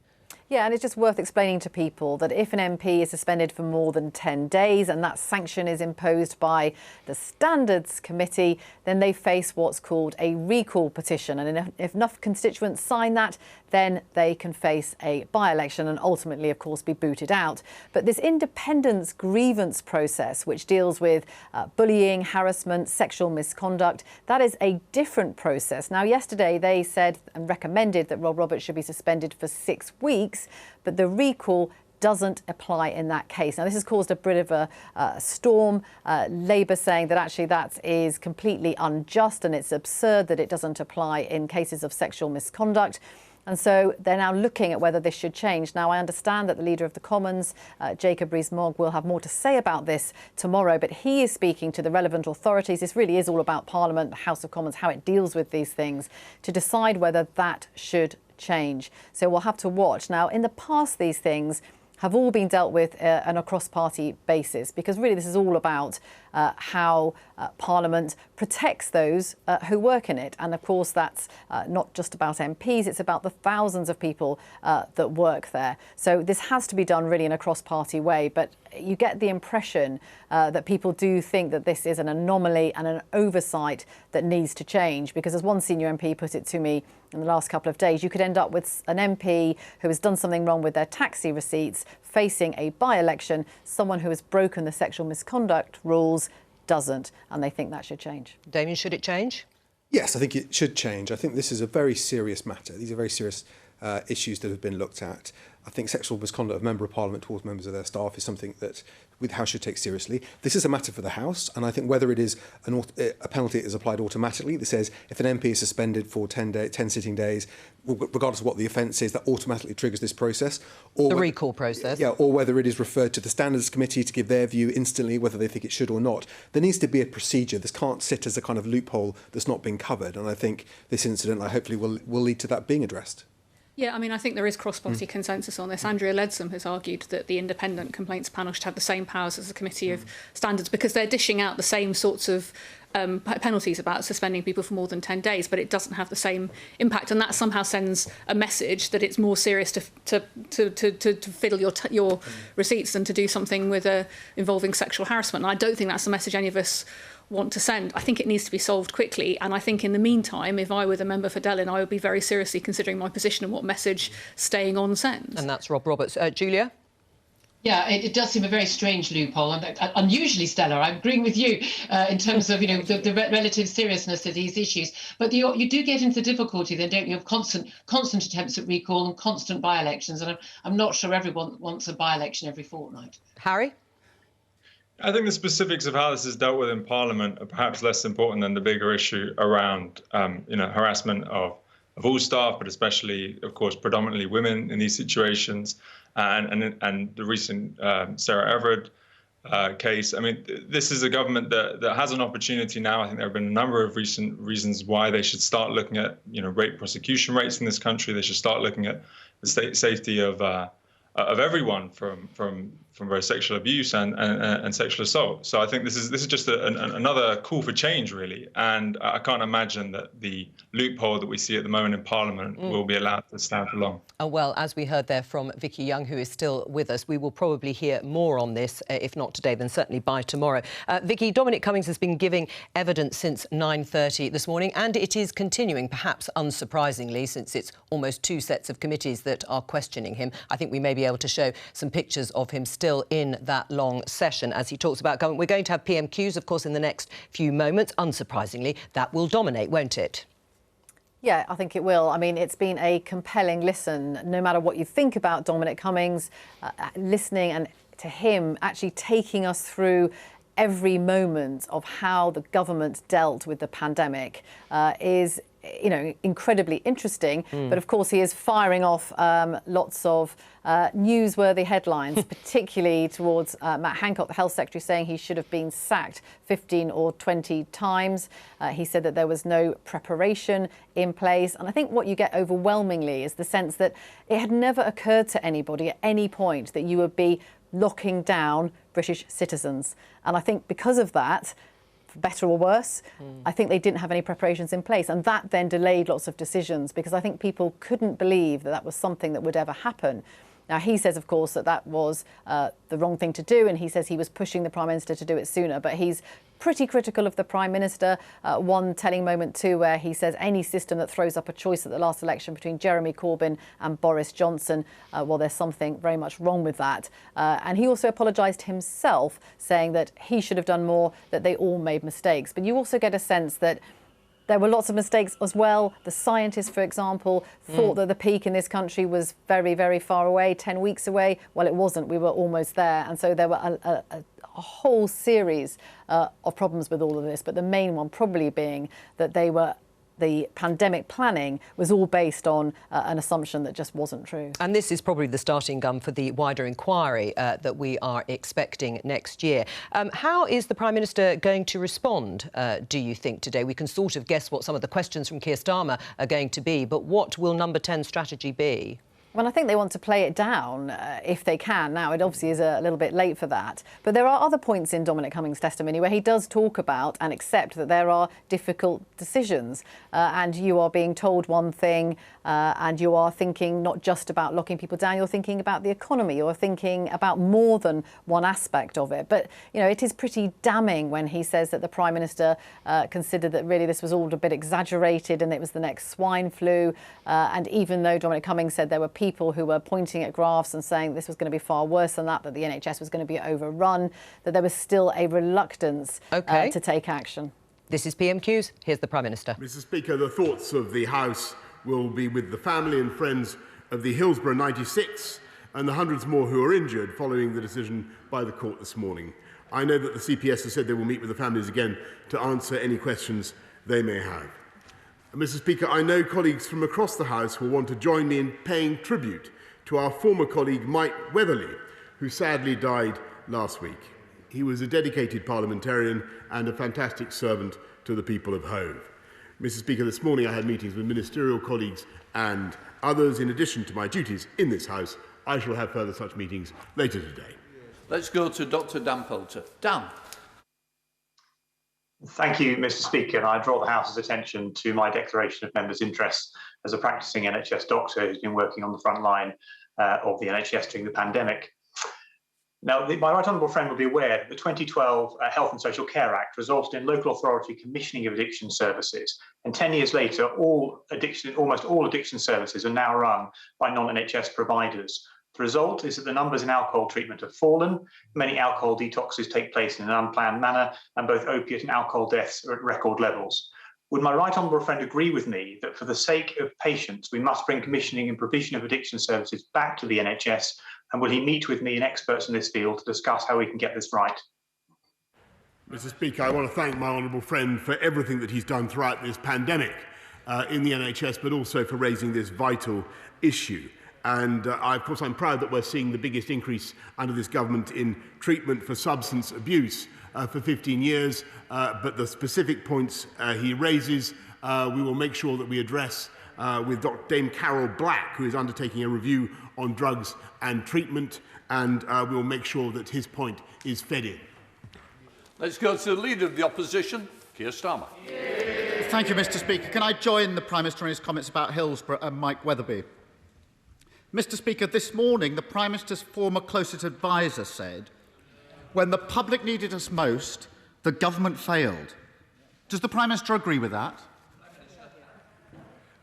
Yeah, and it's just worth explaining to people that if an MP is suspended for more than 10 days and that sanction is imposed by the Standards Committee, then they face what's called a recall petition. And if enough constituents sign that, then they can face a by-election and ultimately, of course, be booted out. But this independence grievance process, which deals with bullying, harassment, sexual misconduct, that is a different process. Now, yesterday they said and recommended that Rob Roberts should be suspended for 6 weeks, but the recall doesn't apply in that case. Now, this has caused a bit of a storm. Labour saying that actually that is completely unjust and it's absurd that it doesn't apply in cases of sexual misconduct. And so they're now looking at whether this should change. Now, I understand that the Leader of the Commons, Jacob Rees-Mogg, will have more to say about this tomorrow, but he is speaking to the relevant authorities. This really is all about Parliament, the House of Commons, how it deals with these things, to decide whether that should change. So we'll have to watch. Now, in the past, these things have all been dealt with on a cross-party basis, because really this is all about how Parliament protects those who work in it. And of course that's not just about MPs, it's about the thousands of people that work there. So this has to be done really in a cross-party way, but you get the impression that people do think that this is an anomaly and an oversight that needs to change, because as one senior MP put it to me in the last couple of days, you could end up with an MP who has done something wrong with their taxi receipts facing a by-election, someone who has broken the sexual misconduct rules doesn't, and they think that should change. Damien, should it change? Yes, I think it should change. I think this is a very serious matter. These are very serious issues that have been looked at. I think sexual misconduct of Member of Parliament towards members of their staff is something that the House should take seriously. This is a matter for the House, and I think whether it is a penalty that is applied automatically, that says if an MP is suspended for 10 sitting days, regardless of what the offence is, that automatically triggers this process. Or the recall process. Yeah, or whether it is referred to the Standards Committee to give their view instantly, whether they think it should or not. There needs to be a procedure. This can't sit as a kind of loophole that's not being covered, and I think this incident hopefully will lead to that being addressed. Yeah, I mean, I think there is cross-party consensus on this. Andrea Leadsom has argued that the independent complaints panel should have the same powers as the Committee of Standards, because they're dishing out the same sorts of penalties about suspending people for more than 10 days, but it doesn't have the same impact. And that somehow sends a message that it's more serious to fiddle your receipts than to do something with involving sexual harassment. And I don't think that's the message any of us want to send. I think it needs to be solved quickly, and I think in the meantime, if I were the member for Delyn, I would be very seriously considering my position and what message staying on sends. And that's Rob Roberts. Julia? Yeah, it does seem a very strange loophole, and unusually, Stella, I'm agreeing with you in terms of the relative seriousness of these issues. But you do get into the difficulty then, don't you, of constant attempts at recall and constant by-elections, and I'm not sure everyone wants a by-election every fortnight. Harry? I think the specifics of how this is dealt with in Parliament are perhaps less important than the bigger issue around, harassment of all staff, but especially, of course, predominantly women in these situations, and the recent Sarah Everard case. I mean, this is a government that has an opportunity now. I think there have been a number of recent reasons why they should start looking at, rape prosecution rates in this country. They should start looking at the safety of everyone from both sexual abuse and sexual assault. So I think this is just another call for change, really. And I can't imagine that the loophole that we see at the moment in Parliament will be allowed to stand for long. Well, as we heard there from Vicky Young, who is still with us, we will probably hear more on this, if not today, then certainly by tomorrow. Vicky, Dominic Cummings has been giving evidence since 9:30 this morning, and it is continuing, perhaps unsurprisingly, since it's almost 2 sets of committees that are questioning him. I think we may be able to show some pictures of him still in that long session as he talks about government. We're going to have PMQs, of course, in the next few moments. Unsurprisingly, that will dominate, won't it? Yeah, I think it will. I mean, it's been a compelling listen, no matter what you think about Dominic Cummings, listening and to him actually taking us through every moment of how the government dealt with the pandemic is incredibly interesting. But of course, he is firing off lots of newsworthy headlines, particularly towards Matt Hancock, the Health Secretary, saying he should have been sacked 15 or 20 times. He said that there was no preparation in place. And I think what you get overwhelmingly is the sense that it had never occurred to anybody at any point that you would be locking down British citizens. And I think because of that, for better or worse, I think they didn't have any preparations in place. And that then delayed lots of decisions, because I think people couldn't believe that that was something that would ever happen. Now, he says, of course, that that was the wrong thing to do, and he says he was pushing the Prime Minister to do it sooner. But he's pretty critical of the Prime Minister. One telling moment, too, where he says any system that throws up a choice at the last election between Jeremy Corbyn and Boris Johnson, well, there's something very much wrong with that. And he also apologised himself, saying that he should have done more, that they all made mistakes. But you also get a sense that there were lots of mistakes as well. The scientists, for example, thought that the peak in this country was very, very far away, 10 weeks away. Well, it wasn't. We were almost there. And so there were a whole series of problems with all of this. But the main one probably being that the pandemic planning was all based on an assumption that just wasn't true. And this is probably the starting gun for the wider inquiry that we are expecting next year. How is the Prime Minister going to respond, do you think, today? We can sort of guess what some of the questions from Keir Starmer are going to be, but what will Number 10's strategy be? Well, I think they want to play it down if they can. Now, it obviously is a little bit late for that. But there are other points in Dominic Cummings' testimony where he does talk about and accept that there are difficult decisions. And you are being told one thing and you are thinking not just about locking people down, you're thinking about the economy, you're thinking about more than one aspect of it. But, it is pretty damning when he says that the Prime Minister considered that really this was all a bit exaggerated and it was the next swine flu. And even though Dominic Cummings said there were people who were pointing at graphs and saying this was going to be far worse than that the NHS was going to be overrun, that there was still a reluctance to take action. This is PMQs. Here's the Prime Minister. Mr. Speaker, the thoughts of the House will be with the family and friends of the Hillsborough 96 and the hundreds more who are injured following the decision by the court this morning. I know that the CPS has said they will meet with the families again to answer any questions they may have. Mr. Speaker, I know colleagues from across the House will want to join me in paying tribute to our former colleague Mike Weatherly, who sadly died last week. He was a dedicated parliamentarian and a fantastic servant to the people of Hove. Mr. Speaker, this morning I had meetings with ministerial colleagues and others. In addition to my duties in this House, I shall have further such meetings later today. Let's go to Dr. Dan Poulter. Dan. Thank you, Mr. Speaker. And I draw the House's attention to my declaration of members' interests as a practising NHS doctor who's been working on the front line of the NHS during the pandemic. Now, my right honourable friend will be aware that the 2012 Health and Social Care Act resulted in local authority commissioning of addiction services. And 10 years later, almost all addiction services are now run by non-NHS providers. The result is that the numbers in alcohol treatment have fallen, many alcohol detoxes take place in an unplanned manner, and both opiate and alcohol deaths are at record levels. Would my right honourable friend agree with me that for the sake of patients, we must bring commissioning and provision of addiction services back to the NHS, and will he meet with me and experts in this field to discuss how we can get this right? Mr. Speaker, I want to thank my honourable friend for everything that he's done throughout this pandemic in the NHS, but also for raising this vital issue. And of course, I'm proud that we're seeing the biggest increase under this government in treatment for substance abuse for 15 years. But the specific points he raises, we will make sure that we address with Dame Carol Black, who is undertaking a review on drugs and treatment, and we will make sure that his point is fed in. Let's go to the Leader of the Opposition, Keir Starmer. Thank you, Mr. Speaker. Can I join the Prime Minister in his comments about Hillsborough and Mike Weatherby? Mr. Speaker, this morning the Prime Minister's former closest adviser said, when the public needed us most, the government failed. Does the Prime Minister agree with that?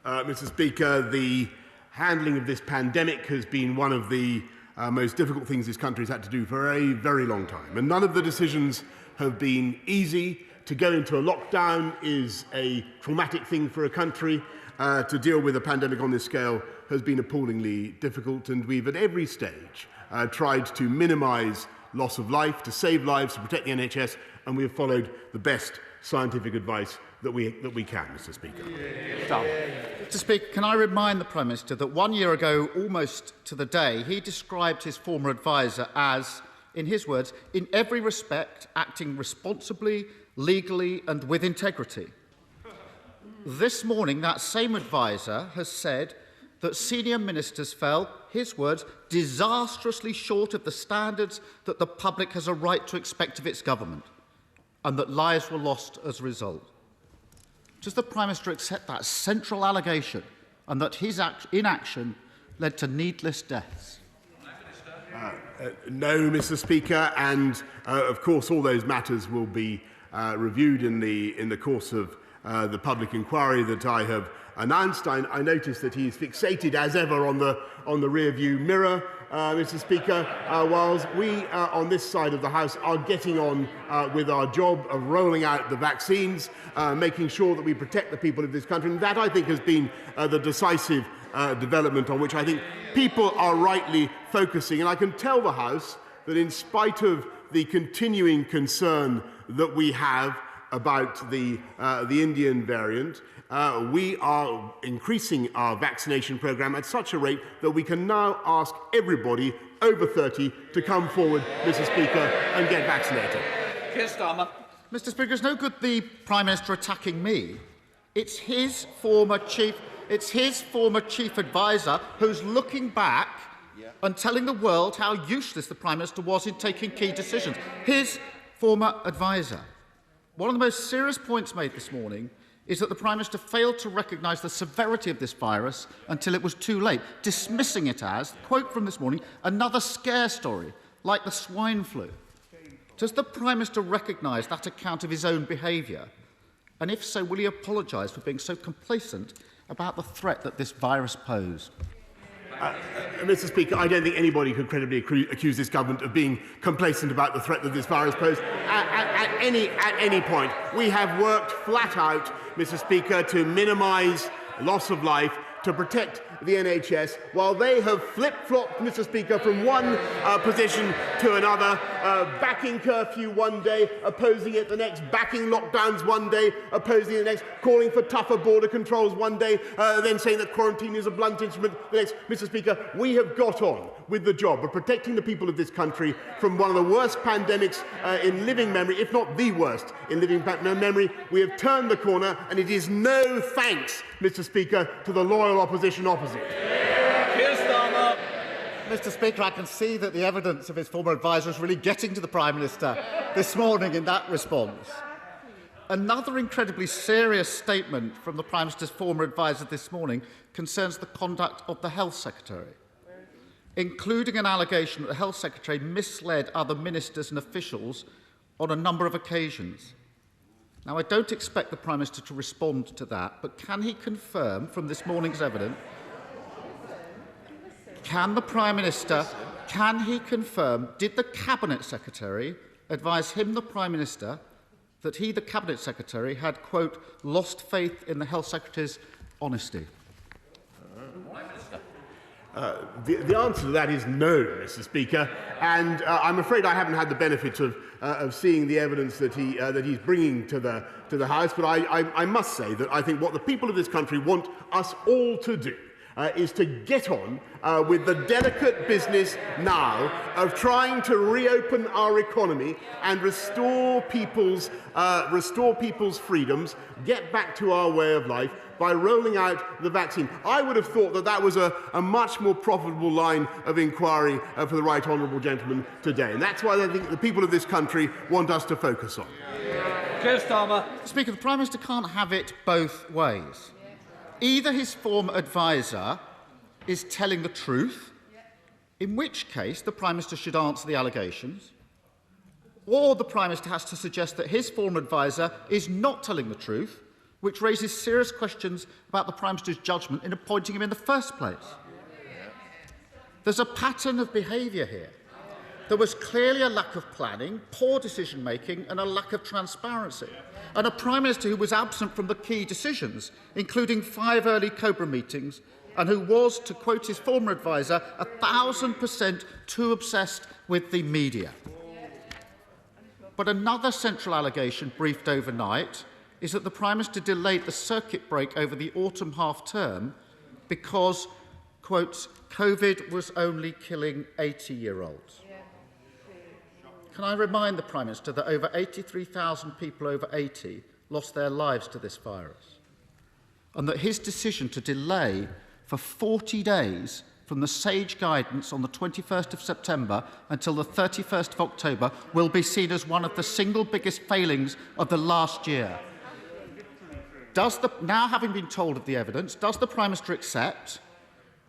Mr. Speaker, the handling of this pandemic has been one of the most difficult things this country has had to do for a very long time. And none of the decisions have been easy. To go into a lockdown is a traumatic thing for a country. To deal with a pandemic on this scale has been appallingly difficult, and we've at every stage tried to minimise loss of life, to save lives, to protect the NHS, and we have followed the best scientific advice that we can, Mr. Speaker. Mr. Speaker, can I remind the Prime Minister that 1 year ago, almost to the day, he described his former adviser as, in his words, in every respect, acting responsibly, legally and with integrity. This morning, that same adviser has said that senior ministers fell, his words, disastrously short of the standards that the public has a right to expect of its government, and that lives were lost as a result. Does the Prime Minister accept that central allegation and that his inaction led to needless deaths? No, Mr. Speaker, and of course all those matters will be reviewed in the course of the public inquiry that I have announced. I notice that he is fixated as ever on the rear-view mirror, Mr. Speaker, whilst we on this side of the House are getting on with our job of rolling out the vaccines, making sure that we protect the people of this country. And that, I think, has been the decisive development on which I think people are rightly focusing. And I can tell the House that in spite of the continuing concern that we have about the Indian variant, we are increasing our vaccination programme at such a rate that we can now ask everybody over 30 to come forward, Mr. Speaker, and get vaccinated. Mr. Speaker, it's no good the Prime Minister attacking me. It's his former chief adviser who's looking back and telling the world how useless the Prime Minister was in taking key decisions. His former adviser. One of the most serious points made this morning is that the Prime Minister failed to recognise the severity of this virus until it was too late, dismissing it as, quote from this morning, another scare story, like the swine flu. Does the Prime Minister recognise that account of his own behaviour? And if so, will he apologise for being so complacent about the threat that this virus posed? Mr. Speaker, I don't think anybody could credibly accuse this government of being complacent about the threat that this virus posed at any point. We have worked flat out, Mr. Speaker, to minimise loss of life, to protect the NHS, while they have flip-flopped, Mr. Speaker, from one position to another, backing curfew one day, opposing it the next, backing lockdowns one day, opposing it the next, calling for tougher border controls one day, then saying that quarantine is a blunt instrument the next. Mr. Speaker, we have got on with the job of protecting the people of this country from one of the worst pandemics in living memory, if not the worst in living memory. We have turned the corner, and it is no thanks, Mr. Speaker, to the loyal opposition opposite. Mr. Speaker, I can see that the evidence of his former adviser is really getting to the Prime Minister this morning in that response. Another incredibly serious statement from the Prime Minister's former adviser this morning concerns the conduct of the Health Secretary, including an allegation that the Health Secretary misled other ministers and officials on a number of occasions. Now, I don't expect the Prime Minister to respond to that, but can he confirm from this morning's evidence, can the Prime Minister, can he confirm, did the Cabinet Secretary advise him, the Prime Minister, that he, the Cabinet Secretary, had, quote, lost faith in the Health Secretary's honesty? The answer to that is no, Mr. Speaker, and I'm afraid I haven't had the benefit of seeing the evidence that he's bringing to the House. But I must say that I think what the people of this country want us all to do is to get on with the delicate business now of trying to reopen our economy and restore people's freedoms, get back to our way of life by rolling out the vaccine. I would have thought that that was a much more profitable line of inquiry for the right honourable gentleman today. And that's why I think the people of this country want us to focus on. Speaker, the Prime Minister can't have it both ways. Either his former adviser is telling the truth, in which case the Prime Minister should answer the allegations, or the Prime Minister has to suggest that his former adviser is not telling the truth, which raises serious questions about the Prime Minister's judgment in appointing him in the first place. There's a pattern of behaviour here. There was clearly a lack of planning, poor decision-making and a lack of transparency. And a Prime Minister who was absent from the key decisions, including 5 early Cobra meetings, and who was, to quote his former adviser, 1,000% too obsessed with the media. But another central allegation briefed overnight is that the Prime Minister delayed the circuit break over the autumn half-term because, quote, COVID was only killing 80-year-olds. Can I remind the Prime Minister that over 83,000 people over 80 lost their lives to this virus, and that his decision to delay for 40 days from the sage guidance on the 21st of September until the 31st of October will be seen as one of the single biggest failings of the last year. Now having been told of the evidence, does the Prime Minister accept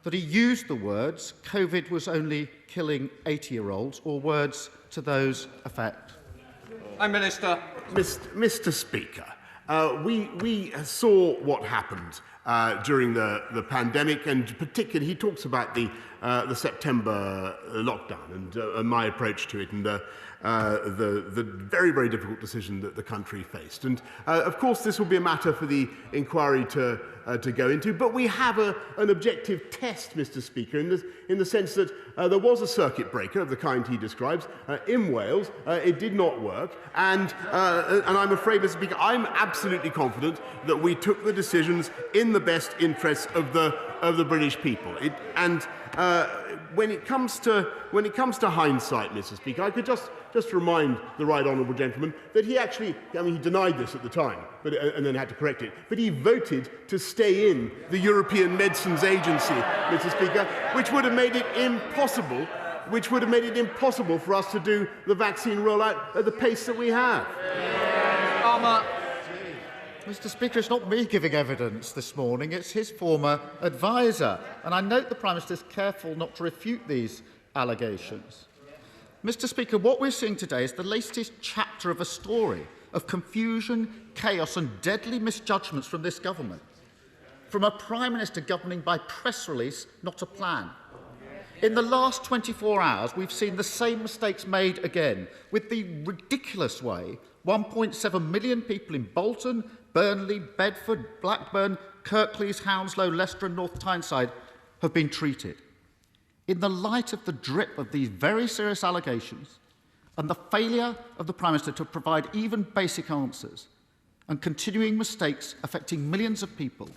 that he used the words COVID was only killing 80-year-olds or words to those effect? Prime Minister. Mr. Speaker, we saw what happened during the pandemic, and particularly he talks about the September lockdown and my approach to it, and the very, very difficult decision that the country faced. And of course, this will be a matter for the inquiry to go into, but we have an objective test, Mr. Speaker, in the sense that there was a circuit breaker of the kind he describes in Wales. It did not work, and I'm afraid, Mr. Speaker, I'm absolutely confident that we took the decisions in the best interests of the British people. When it comes to hindsight, Mr. Speaker, I could just remind the right honourable gentleman that he actually, he denied this at the time, and then had to correct it, but he voted to stay in the European Medicines Agency, Mr. Speaker, which would have made it impossible for us to do the vaccine rollout at the pace that we have. Mr. Speaker, it's not me giving evidence this morning, it's his former adviser. And I note the Prime Minister is careful not to refute these allegations. Mr. Speaker, what we're seeing today is the latest chapter of a story of confusion, chaos and deadly misjudgments from this government. From a Prime Minister governing by press release, not a plan. In the last 24 hours, we've seen the same mistakes made again, with the ridiculous way 1.7 million people in Bolton, Burnley, Bedford, Blackburn, Kirklees, Hounslow, Leicester and North Tyneside have been treated. In the light of the drip of these very serious allegations and the failure of the Prime Minister to provide even basic answers and continuing mistakes affecting millions of people,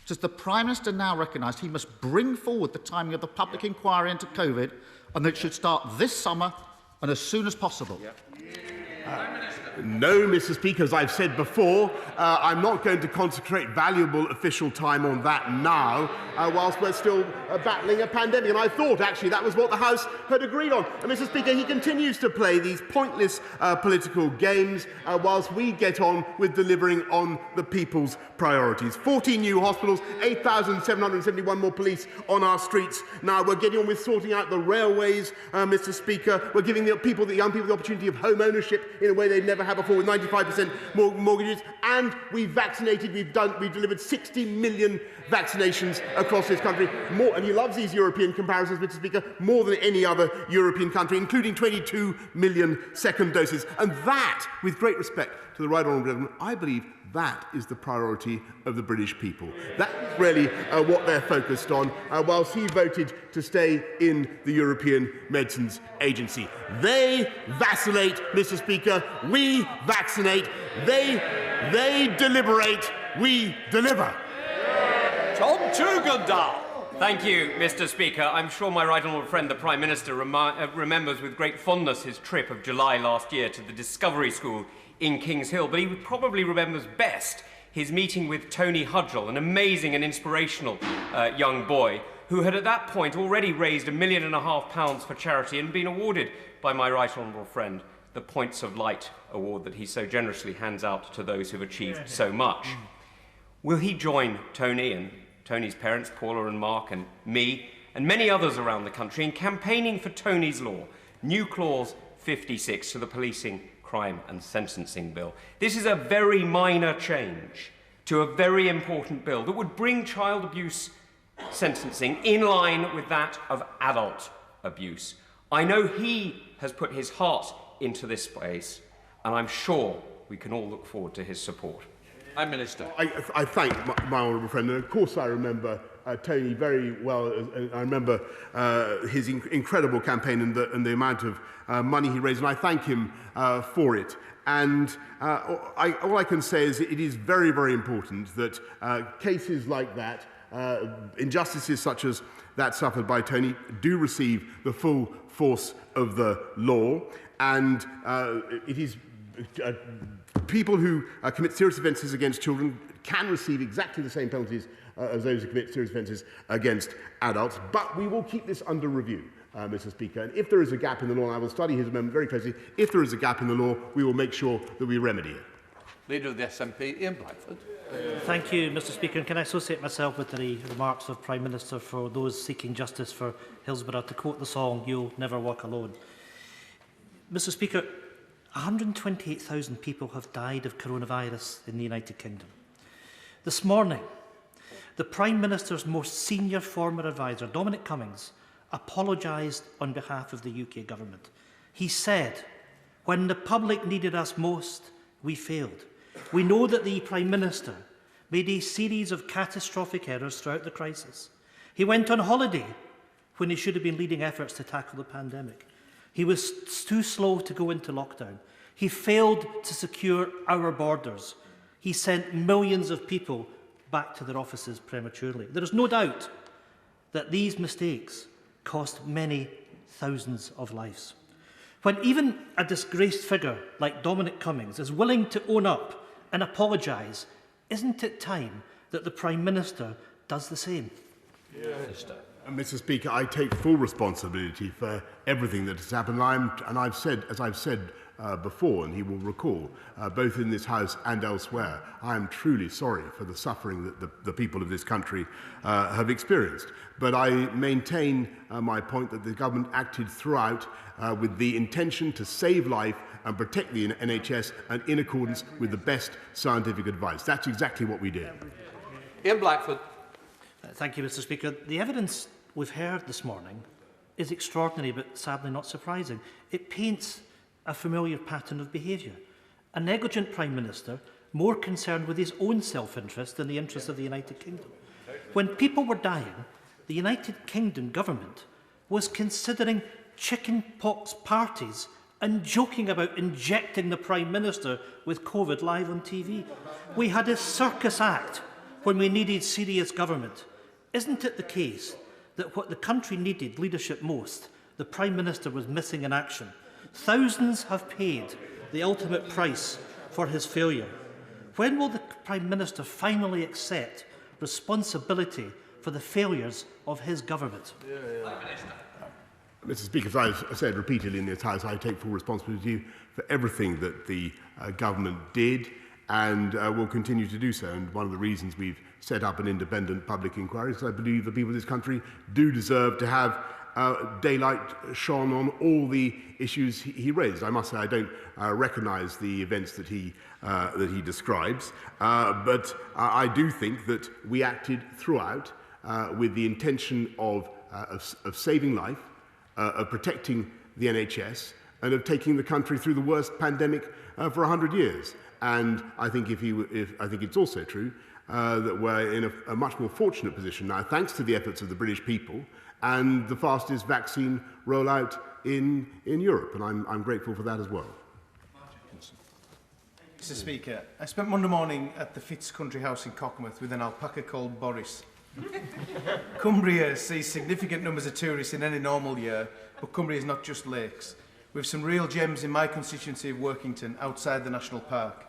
does the Prime Minister now recognise he must bring forward the timing of the public inquiry into COVID and that it should start this summer and as soon as possible? No, Mr. Speaker, as I've said before, I'm not going to consecrate valuable official time on that now, whilst we're still battling a pandemic. And I thought, actually, that was what the House had agreed on. And, Mr. Speaker, he continues to play these pointless political games whilst we get on with delivering on the people's priorities. 14 new hospitals, 8,771 more police on our streets. Now, we're getting on with sorting out the railways, Mr. Speaker. We're giving the young people the opportunity of home ownership in a way they've never had before, with 95% more mortgages, and we've vaccinated, we've delivered 60 million vaccinations across this country, more, and he loves these European comparisons, Mr. Speaker, more than any other European country, including 22 million second doses. And that, with great respect to the right honourable gentleman, I believe that is the priority of the British people. That's really what they're focused on, whilst he voted to stay in the European Medicines Agency. They vacillate, Mr. Speaker. We vaccinate. They deliberate. We deliver. Tom Tugendal. Thank you, Mr. Speaker. I'm sure my right honourable friend, the Prime Minister, remembers with great fondness his trip of July last year to the Discovery School in Kings Hill, but he probably remembers best his meeting with Tony Hudgell, an amazing and inspirational young boy who had at that point already raised £1.5 million for charity and been awarded by my right honourable friend the Points of Light award that he so generously hands out to those who've achieved so much. Will he join Tony and Tony's parents, Paula and Mark, and me, and many others around the country in campaigning for Tony's Law, New Clause 56 to the Policing, Crime and Sentencing Bill? This is a very minor change to a very important bill that would bring child abuse sentencing in line with that of adult abuse. I know he has put his heart into this space, and I'm sure we can all look forward to his support. Prime Minister. I thank my honourable friend, and of course I remember Tony very well. I remember his incredible campaign and the amount of money he raised, and I thank him for it. And all I can say is it is very, very important that cases like that, injustices such as that suffered by Tony, do receive the full force of the law. And it is people who commit serious offences against children can receive exactly the same penalties as those who commit serious offences against adults. But we will keep this under review, Mr. Speaker. And if there is a gap in the law, and I will study his amendment very closely, if there is a gap in the law, we will make sure that we remedy it. Leader of the SNP, Ian Blackford. Thank you, Mr. Speaker. And can I associate myself with the remarks of Prime Minister for those seeking justice for Hillsborough? To quote the song, "You'll never walk alone." Mr. Speaker, 128,000 people have died of coronavirus in the United Kingdom. This morning, the Prime Minister's most senior former adviser, Dominic Cummings, apologised on behalf of the UK government. He said, "When the public needed us most, we failed. We know that the Prime Minister made a series of catastrophic errors throughout the crisis. He went on holiday when he should have been leading efforts to tackle the pandemic. He was too slow to go into lockdown. He failed to secure our borders. He sent millions of people back to their offices prematurely. There is no doubt that these mistakes cost many thousands of lives. When even a disgraced figure like Dominic Cummings is willing to own up and apologise, isn't it time that the Prime Minister does the same?" Mr. Speaker, I take full responsibility for everything that has happened. And I've said, as I've said before, and he will recall, both in this House and elsewhere, I am truly sorry for the suffering that the people of this country have experienced. But I maintain my point that the government acted throughout with the intention to save life and protect the NHS and in accordance with the best scientific advice. That's exactly what we did. Ian Blackford. Thank you, Mr. Speaker. The evidence we've heard this morning is extraordinary, but sadly not surprising. It paints a familiar pattern of behaviour. A negligent Prime Minister, more concerned with his own self-interest than the interests of the United Kingdom. When people were dying, the United Kingdom government was considering chickenpox parties and joking about injecting the Prime Minister with COVID live on TV. We had a circus act when we needed serious government. Isn't it the case that what the country needed leadership most, the Prime Minister was missing in action? Thousands have paid the ultimate price for his failure. When will the Prime Minister finally accept responsibility for the failures of his government? Mr. Speaker, as I've said repeatedly in this House, I take full responsibility for everything that the government did and will continue to do so. And one of the reasons we've set up an independent public inquiry is I believe the people of this country do deserve to have daylight shone on all the issues he raised. I must say I don't recognise the events that he describes, but I do think that we acted throughout with the intention of saving life, of protecting the NHS, and of taking the country through the worst pandemic for 100 years. And I think I think it's also true that we're in a much more fortunate position now, thanks to the efforts of the British people and the fastest vaccine rollout in Europe, and I'm grateful for that as well. Mr. Speaker, I spent Monday morning at the Fitz Country House in Cockermouth with an alpaca called Boris. Cumbria sees significant numbers of tourists in any normal year, but Cumbria is not just lakes. We have some real gems in my constituency of Workington outside the National Park.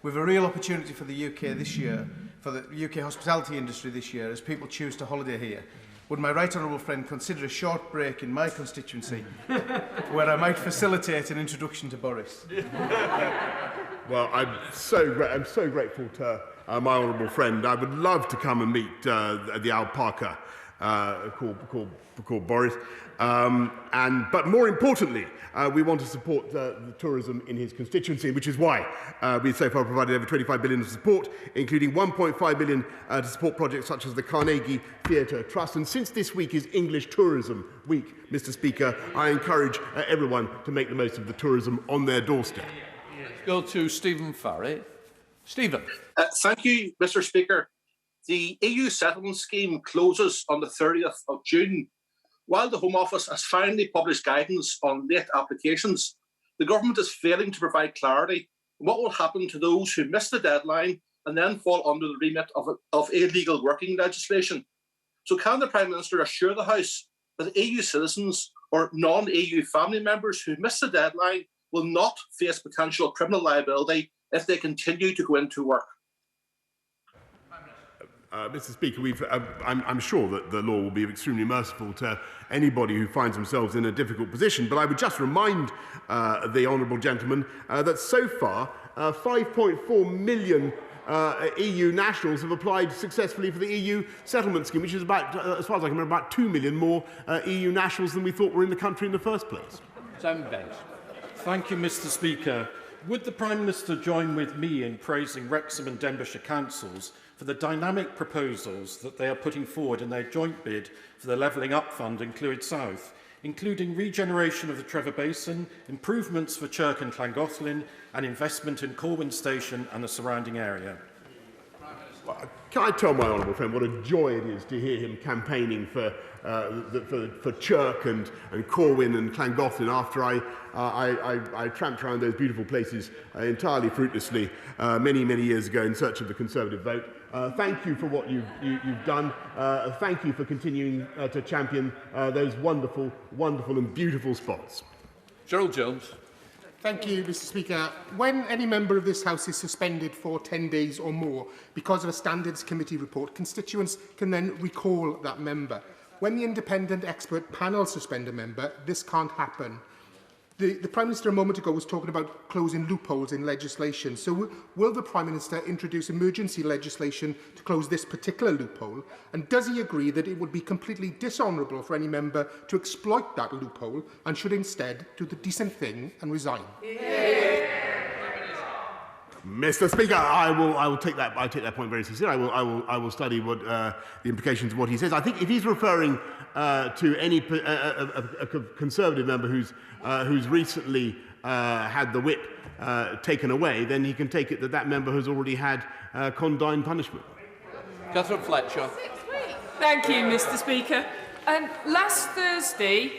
We have a real opportunity for the UK this year, for the UK hospitality industry this year, as people choose to holiday here. Would my right honourable friend consider a short break in my constituency where I might facilitate an introduction to Boris? Well, I'm so grateful to my honourable friend. I would love to come and meet the alpaca called Boris. But more importantly, we want to support the tourism in his constituency, which is why we've so far provided over 25 billion of support, including 1.5 billion to support projects such as the Carnegie Theatre Trust. And since this week is English Tourism Week, Mr. Speaker, I encourage everyone to make the most of the tourism on their doorstep. Go to Stephen Farry. Stephen. Thank you, Mr. Speaker. the EU settlement scheme closes on the 30th of June. While the Home Office has finally published guidance on late applications, the government is failing to provide clarity on what will happen to those who miss the deadline and then fall under the remit of illegal working legislation. So can the Prime Minister assure the House that EU citizens or non-EU family members who miss the deadline will not face potential criminal liability if they continue to go into work? Mr. Speaker, I'm sure that the law will be extremely merciful to anybody who finds themselves in a difficult position, but I would just remind the honourable gentleman that so far 5.4 million EU nationals have applied successfully for the EU settlement scheme, which is about, as far as I can remember, about 2 million more EU nationals than we thought were in the country in the first place. Thank you, Mr. Speaker. Would the Prime Minister join with me in praising Wrexham and Denbighshire councils for the dynamic proposals that they are putting forward in their joint bid for the Levelling Up Fund in Clwyd South, including regeneration of the Trevor Basin, improvements for Chirk and Llangollen, and investment in Corwin Station and the surrounding area? Can I tell my honourable friend what a joy it is to hear him campaigning for Chirk and Corwin and Llangollen after I tramped around those beautiful places entirely fruitlessly many years ago in search of the Conservative vote. Thank you for what you've done. Thank you for continuing to champion those wonderful and beautiful spots. Gerald Jones. Thank you, Mr. Speaker. When any member of this House is suspended for 10 days or more because of a Standards Committee report, constituents can then recall that member. When the independent expert panel suspend a member, this can't happen. The Prime Minister a moment ago was talking about closing loopholes in legislation. So will the Prime Minister introduce emergency legislation to close this particular loophole? And does he agree that it would be completely dishonourable for any member to exploit that loophole and should instead do the decent thing and resign? Mr. Speaker, I will take that. I take that point very seriously. I will study what the implications of what he says. I think if he's referring to any a Conservative member who's recently had the whip taken away, then he can take it that that member has already had condign punishment. Catherine Fletcher. Thank you, Mr. Speaker. Last Thursday,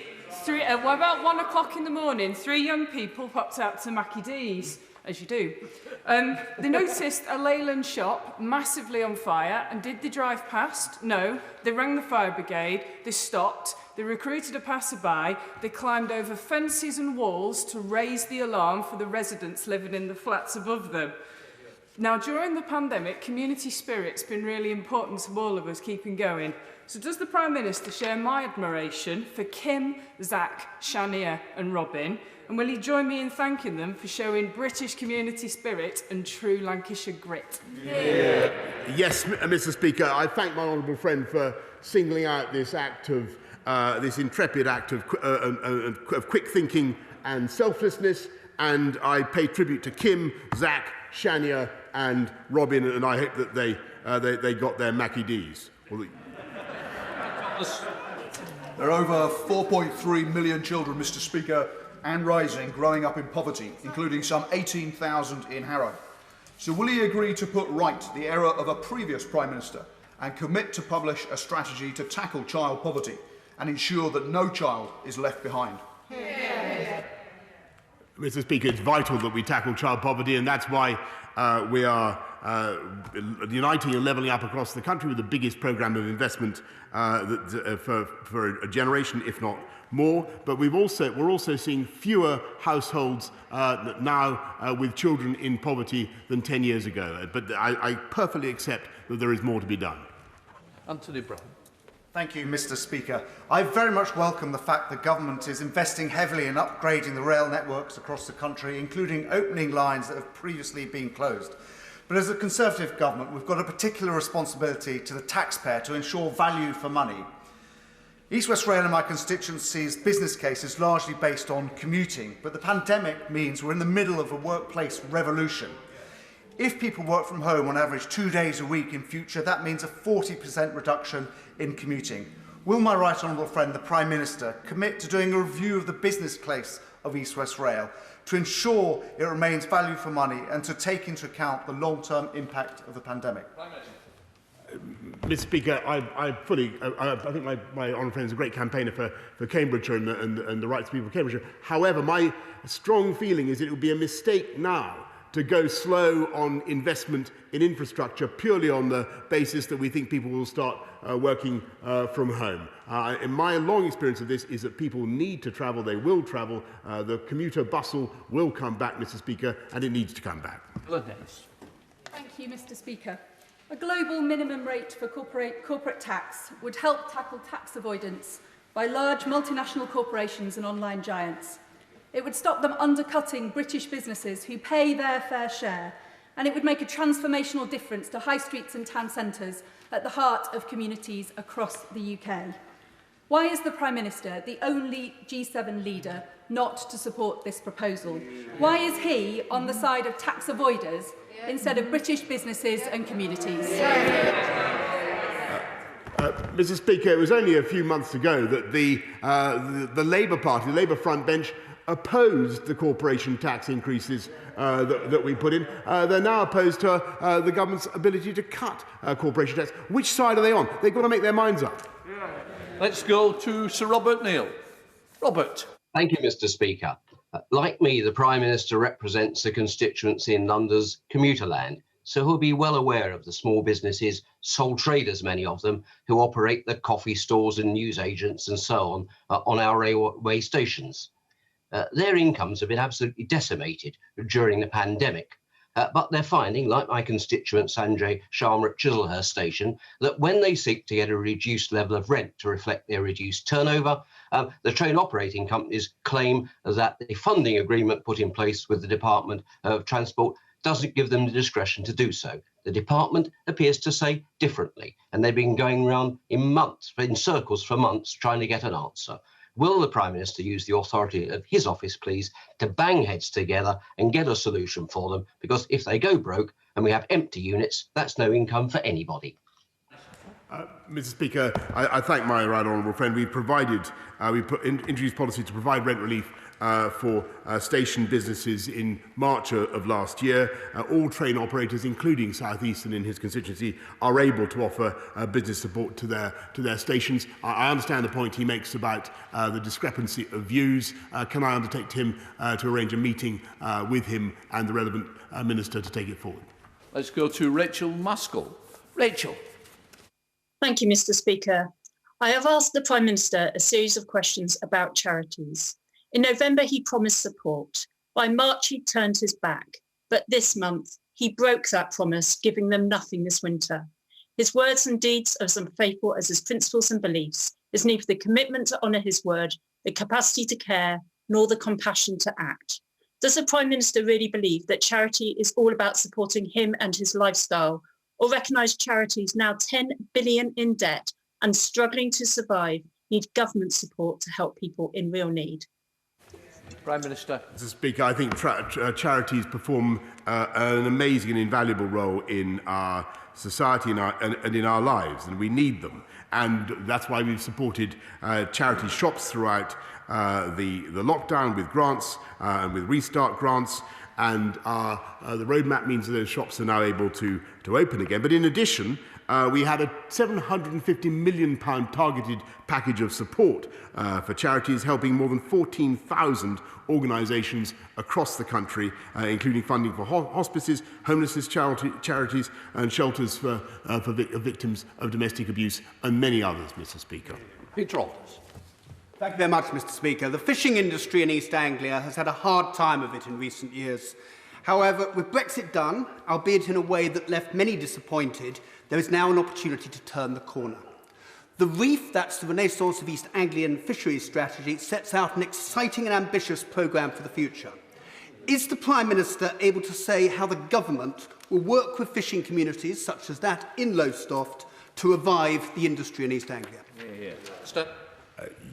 about 1 o'clock in the morning, 3 young people popped out to Mackie D's, as you do. They noticed a Leyland shop massively on fire, and did they drive past? No. They rang the fire brigade, they stopped, they recruited a passerby, they climbed over fences and walls to raise the alarm for the residents living in the flats above them. Now, during the pandemic, community spirit's been really important to all of us keeping going. So does the Prime Minister share my admiration for Kim, Zach, Shania and Robin? And will he join me in thanking them for showing British community spirit and true Lancashire grit? Yeah. Yes, Mr. Speaker, I thank my honourable friend for singling out this act of this intrepid act of quick thinking and selflessness, and I pay tribute to Kim, Zach, Shania, and Robin, and I hope that they got their Mackie D's. There are over 4.3 million children, Mr. Speaker, and rising, growing up in poverty, including some 18,000 in Harrow. So will he agree to put right the error of a previous Prime Minister and commit to publish a strategy to tackle child poverty and ensure that no child is left behind? Mr. Speaker, it's vital that we tackle child poverty, and that's why we are uniting and levelling up across the country with the biggest programme of investment for a generation, if not more. But we're also seeing fewer households now with children in poverty than 10 years ago. But I perfectly accept that there is more to be done. Anthony Brown. Thank you, Mr. Speaker. I very much welcome the fact the government is investing heavily in upgrading the rail networks across the country, including opening lines that have previously been closed. But as a Conservative government, we've got a particular responsibility to the taxpayer to ensure value for money. East West Rail in my constituency's business case is largely based on commuting, but the pandemic means we're in the middle of a workplace revolution. If people work from home on average 2 days a week in future, that means a 40% reduction in commuting. Will my right honourable friend, the Prime Minister, commit to doing a review of the business case of East West Rail to ensure it remains value for money and to take into account the long-term impact of the pandemic? Mr. Speaker, I think my honourable friend is a great campaigner for Cambridgeshire and the rights of people of Cambridgeshire. However, my strong feeling is it would be a mistake now to go slow on investment in infrastructure purely on the basis that we think people will start working from home. In my long experience of this is that people need to travel, they will travel, the commuter bustle will come back, Mr. Speaker, and it needs to come back. Thank you, Mr. Speaker. A global minimum rate for corporate tax would help tackle tax avoidance by large multinational corporations and online giants. It would stop them undercutting British businesses who pay their fair share, and it would make a transformational difference to high streets and town centres at the heart of communities across the UK. Why is the Prime Minister the only G7 leader not to support this proposal? Why is he on the side of tax avoiders instead of British businesses and communities? Mr. Speaker, it was only a few months ago that the Labour Party, the Labour front bench, opposed the corporation tax increases that we put in. They're now opposed to the government's ability to cut corporation tax. Which side are they on? They've got to make their minds up. Let's go to Sir Robert Neal. Robert. Thank you, Mr. Speaker. Like me, the Prime Minister represents a constituency in London's commuter land, so he'll be well aware of the small businesses, sole traders, many of them, who operate the coffee stores and newsagents and so on our railway stations. Their incomes have been absolutely decimated during the pandemic, but they're finding, like my constituent Sanjay Sharma at Chislehurst Station, that when they seek to get a reduced level of rent to reflect their reduced turnover, the train operating companies claim that the funding agreement put in place with the Department of Transport doesn't give them the discretion to do so. The department appears to say differently, and they've been going around in circles for months trying to get an answer. Will the Prime Minister use the authority of his office, please, to bang heads together and get a solution for them? Because if they go broke and we have empty units, that's no income for anybody. Mr. Speaker, I thank my right honourable friend. We introduced policy to provide rent relief for station businesses in March of last year. All train operators, including South Eastern in his constituency, are able to offer business support to their stations. I understand the point he makes about the discrepancy of views. Can I undertake him to arrange a meeting with him and the relevant minister to take it forward? Let's go to Rachel Maskell. Rachel. Thank you, Mr. Speaker. I have asked the Prime Minister a series of questions about charities. In November, he promised support. By March, he turned his back. But this month, he broke that promise, giving them nothing this winter. His words and deeds are as unfaithful as his principles and beliefs. There's neither the commitment to honour his word, the capacity to care, nor the compassion to act. Does the Prime Minister really believe that charity is all about supporting him and his lifestyle, or recognise charities now 10 billion in debt and struggling to survive need government support to help people in real need? Prime Minister. Mr. Speaker, I think charities perform an amazing and invaluable role in our society and in our lives, and we need them. And that's why we've supported charity shops throughout the lockdown with grants and with restart grants. And the roadmap means that those shops are now able to open again. But in addition, we had a £750 million targeted package of support for charities, helping more than 14,000 organisations across the country, including funding for hospices, homelessness charities and shelters for victims of domestic abuse and many others, Mr. Speaker. Peter Alders. Thank you very much, Mr. Speaker. The fishing industry in East Anglia has had a hard time of it in recent years. However, with Brexit done, albeit in a way that left many disappointed, there is now an opportunity to turn the corner. The Reef, that's the Renaissance of East Anglian Fisheries Strategy, sets out an exciting and ambitious programme for the future. Is the Prime Minister able to say how the government will work with fishing communities, such as that in Lowestoft, to revive the industry in East Anglia?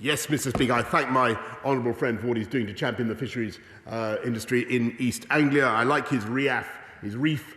Yes, Mr. Speaker, I thank my honourable friend for what he's doing to champion the fisheries industry in East Anglia. I like his reef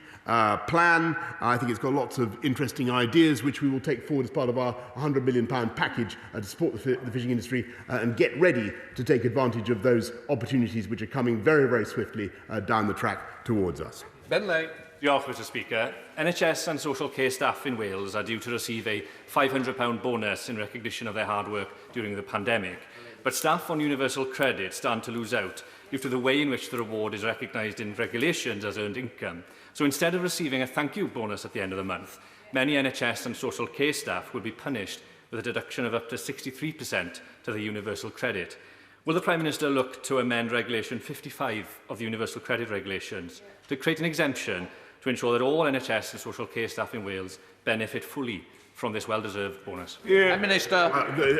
plan. I think it's got lots of interesting ideas which we will take forward as part of our £100 million package to support the fishing industry and get ready to take advantage of those opportunities which are coming very, very swiftly down the track towards us. Ben Lay. Diolch, Mr Speaker. NHS and social care staff in Wales are due to receive a £500 bonus in recognition of their hard work during the pandemic. But staff on universal credit stand to lose out due to the way in which the reward is recognised in regulations as earned income. So instead of receiving a thank you bonus at the end of the month, many NHS and social care staff will be punished with a deduction of up to 63% to the universal credit. Will the Prime Minister look to amend Regulation 55 of the Universal Credit Regulations to create an exemption to ensure that all NHS and social care staff in Wales benefit fully from this well-deserved bonus? Prime Minister.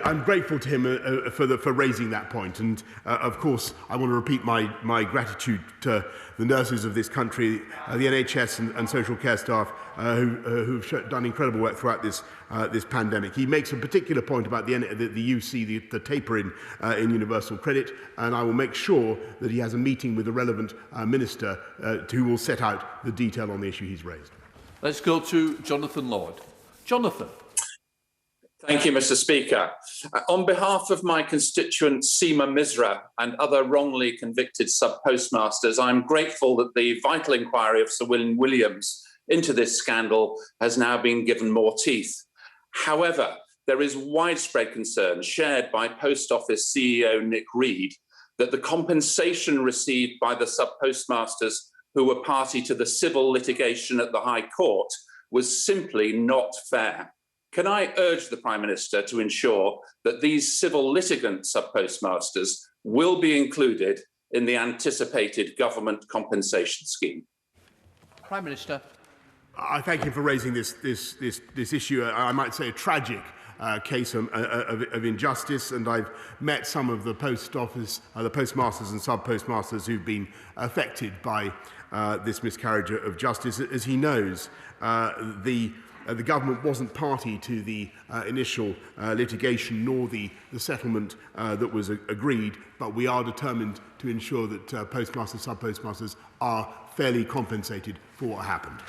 I'm grateful to him for raising that point, and of course I want to repeat my gratitude to the nurses of this country, the NHS and social care staff who've done incredible work throughout this pandemic. He makes a particular point about the UC, the taper in universal credit, and I will make sure that he has a meeting with the relevant minister who will set out the detail on the issue he's raised. Let's go to Jonathan Lord. Jonathan. Thank you, Mr Speaker. On behalf of my constituent Seema Misra and other wrongly convicted sub-postmasters, I'm grateful that the vital inquiry of Sir William Williams into this scandal has now been given more teeth. However, there is widespread concern shared by Post Office CEO Nick Reed that the compensation received by the sub-postmasters who were party to the civil litigation at the High Court was simply not fair. Can I urge the Prime Minister to ensure that these civil litigant sub-postmasters will be included in the anticipated government compensation scheme? Prime Minister. I thank you for raising this issue. I might say a tragic case of injustice, and I've met some of the post office, the postmasters and sub-postmasters who've been affected by this miscarriage of justice. As he knows, the government wasn't party to the initial litigation nor the settlement that was agreed, but we are determined to ensure that postmasters, sub-postmasters are fairly compensated for what happened.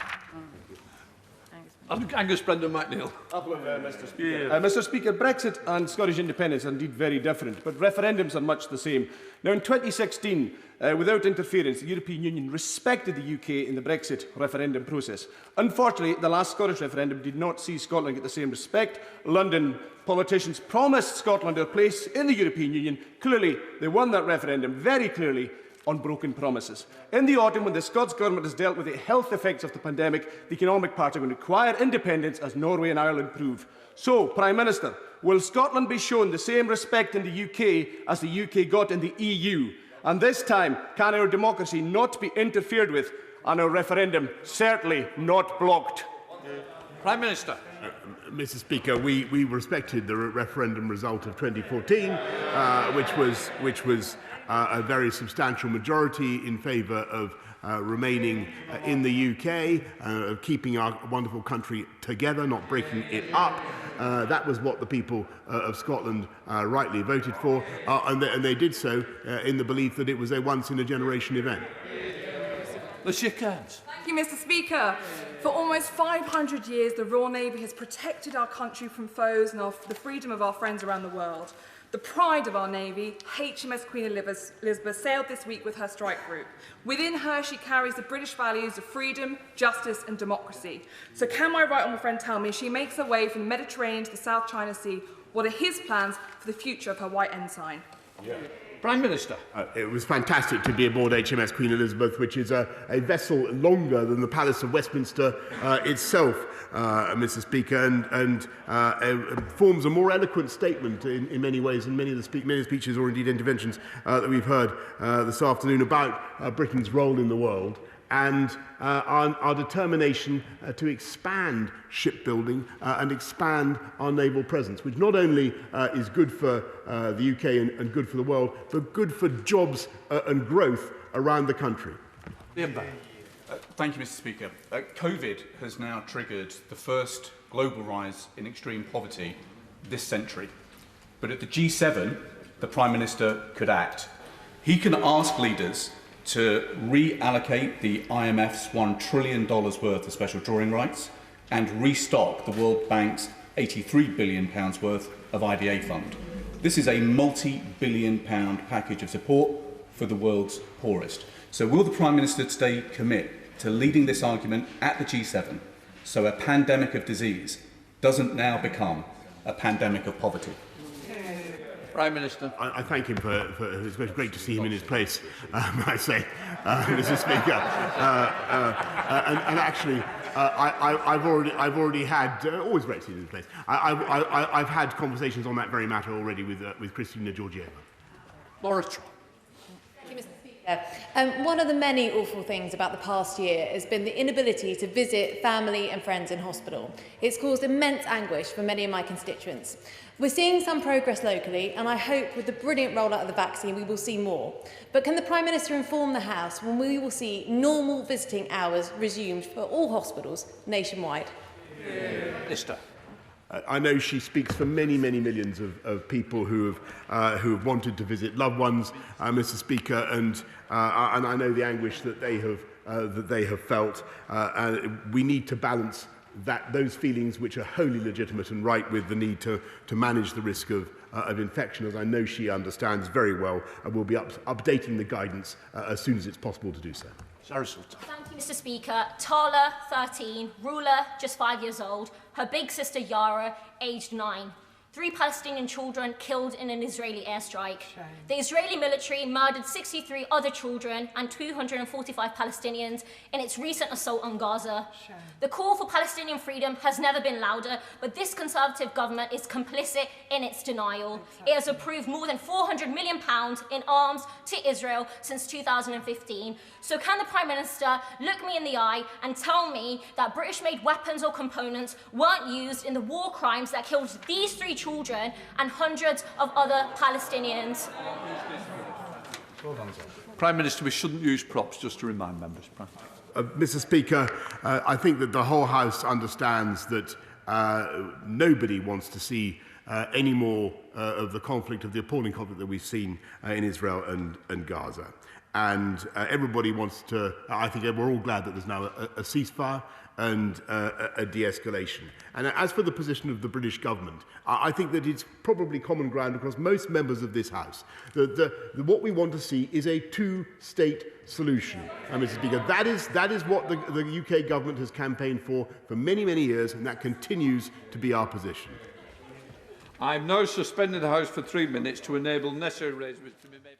Angus Brendan MacNeill. Mr Speaker. Mr Speaker, Brexit and Scottish independence are indeed very different, but referendums are much the same. Now, in 2016, without interference, the European Union respected the UK in the Brexit referendum process. Unfortunately, the last Scottish referendum did not see Scotland get the same respect. London politicians promised Scotland a place in the European Union. Clearly, they won that referendum very clearly on broken promises. In the autumn, when the Scots Government has dealt with the health effects of the pandemic, the economic part will require independence as Norway and Ireland prove. So, Prime Minister, will Scotland be shown the same respect in the UK as the UK got in the EU? And this time, can our democracy not be interfered with and our referendum certainly not blocked? Prime Minister. Mr Speaker, we respected the referendum result of 2014, which was a very substantial majority in favour of remaining in the UK, of keeping our wonderful country together, not breaking it up. That was what the people of Scotland rightly voted for, and they did so in the belief that it was a once-in-a-generation event. Thank you, Mr Speaker. For almost 500 years, the Royal Navy has protected our country from foes and the freedom of our friends around the world. The pride of our Navy, HMS Queen Elizabeth, sailed this week with her strike group. Within her, she carries the British values of freedom, justice and democracy. So can my right honourable friend tell me, as she makes her way from the Mediterranean to the South China Sea, what are his plans for the future of her white ensign? Prime Minister. It was fantastic to be aboard HMS Queen Elizabeth, which is a vessel longer than the Palace of Westminster itself, Mr Speaker, and forms a more eloquent statement in many ways than many of the speeches or indeed interventions that we've heard this afternoon about Britain's role in the world and our determination to expand shipbuilding and expand our naval presence, which not only is good for the UK and good for the world, but good for jobs and growth around the country. Thank you, Mr Speaker. COVID has now triggered the first global rise in extreme poverty this century. But at the G7, the Prime Minister could act. He can ask leaders to reallocate the IMF's $1 trillion worth of special drawing rights and restock the World Bank's £83 billion worth of IDA fund. This is a multi-billion-pound package of support for the world's poorest. So will the Prime Minister today commit to leading this argument at the G7 so a pandemic of disease doesn't now become a pandemic of poverty? Prime Minister. I thank him for it's great to see him in his place, I say, Mr. Speaker. And actually, I've already had, always great to see him in his place. I've had conversations on that very matter already with Christina Georgieva. Boris. Thank you, Mr. Speaker. One of the many awful things about the past year has been the inability to visit family and friends in hospital. It's caused immense anguish for many of my constituents. We're seeing some progress locally, and I hope with the brilliant rollout of the vaccine we will see more. But can the Prime Minister inform the House when we will see normal visiting hours resumed for all hospitals nationwide? Minister. I know she speaks for many, many millions of people who have wanted to visit loved ones, Mr. Speaker, and I know the anguish that they have felt. We need to balance those feelings, which are wholly legitimate and right, with the need to manage the risk of infection, as I know she understands very well, and will be updating the guidance as soon as it's possible to do so. Thank you, Mr. Speaker. Tala, 13, Rula, just 5 years old, her big sister Yara, aged 9. 3 Palestinian children killed in an Israeli airstrike. The Israeli military murdered 63 other children and 245 Palestinians in its recent assault on Gaza. The call for Palestinian freedom has never been louder, but this Conservative government is complicit in its denial. It has approved more than £400 million in arms to Israel since 2015. So can the Prime Minister look me in the eye and tell me that British-made weapons or components weren't used in the war crimes that killed these 3 children and hundreds of other Palestinians? Prime Minister, we shouldn't use props, just to remind members. Mr. Speaker, I think that the whole House understands that nobody wants to see any more of the conflict, of the appalling conflict that we've seen in Israel and Gaza. And everybody wants to, I think we're all glad that there's now a ceasefire and a de-escalation. And as for the position of the British government, I think that it's probably common ground across most members of this House that what we want to see is a two-state solution. Mr. Speaker, that is what the UK government has campaigned for many, many years, and that continues to be our position. I'm now suspending the House for 3 minutes to enable necessary arrangements to be made.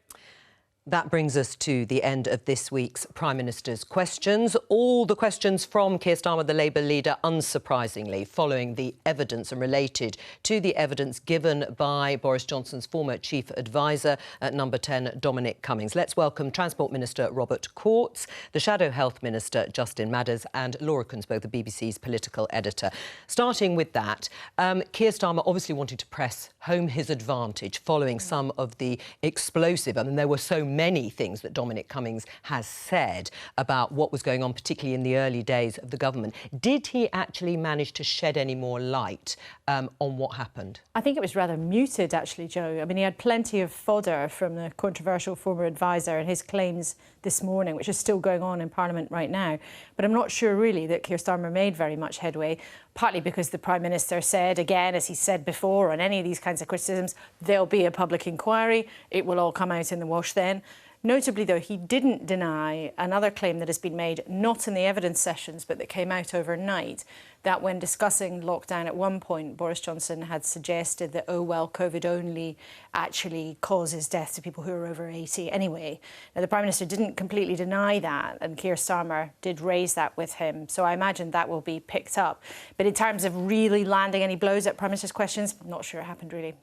That brings us to the end of this week's Prime Minister's questions. All the questions from Keir Starmer, the Labour leader, unsurprisingly, following the evidence and related to the evidence given by Boris Johnson's former chief advisor at Number 10, Dominic Cummings. Let's welcome Transport Minister Robert Courts, the Shadow Health Minister Justin Madders and Laura Kuenssberg, the BBC's political editor. Starting with that, Keir Starmer obviously wanted to press home his advantage following some of the explosive, there were so many things that Dominic Cummings has said about what was going on, particularly in the early days of the government. Did he actually manage to shed any more light on what happened? I think it was rather muted, actually, Jo. I mean, he had plenty of fodder from the controversial former advisor and his claims this morning, which is still going on in Parliament right now. But I'm not sure, really, that Keir Starmer made very much headway, partly because the Prime Minister said, again, as he said before, on any of these kinds of criticisms, there'll be a public inquiry. It will all come out in the wash then. Notably, though, he didn't deny another claim that has been made, not in the evidence sessions, but that came out overnight, that when discussing lockdown at one point, Boris Johnson had suggested that, oh, well, COVID only actually causes death to people who are over 80 anyway. Now, the Prime Minister didn't completely deny that, and Keir Starmer did raise that with him. So I imagine that will be picked up. But in terms of really landing any blows at Prime Minister's questions, I'm not sure it happened, really.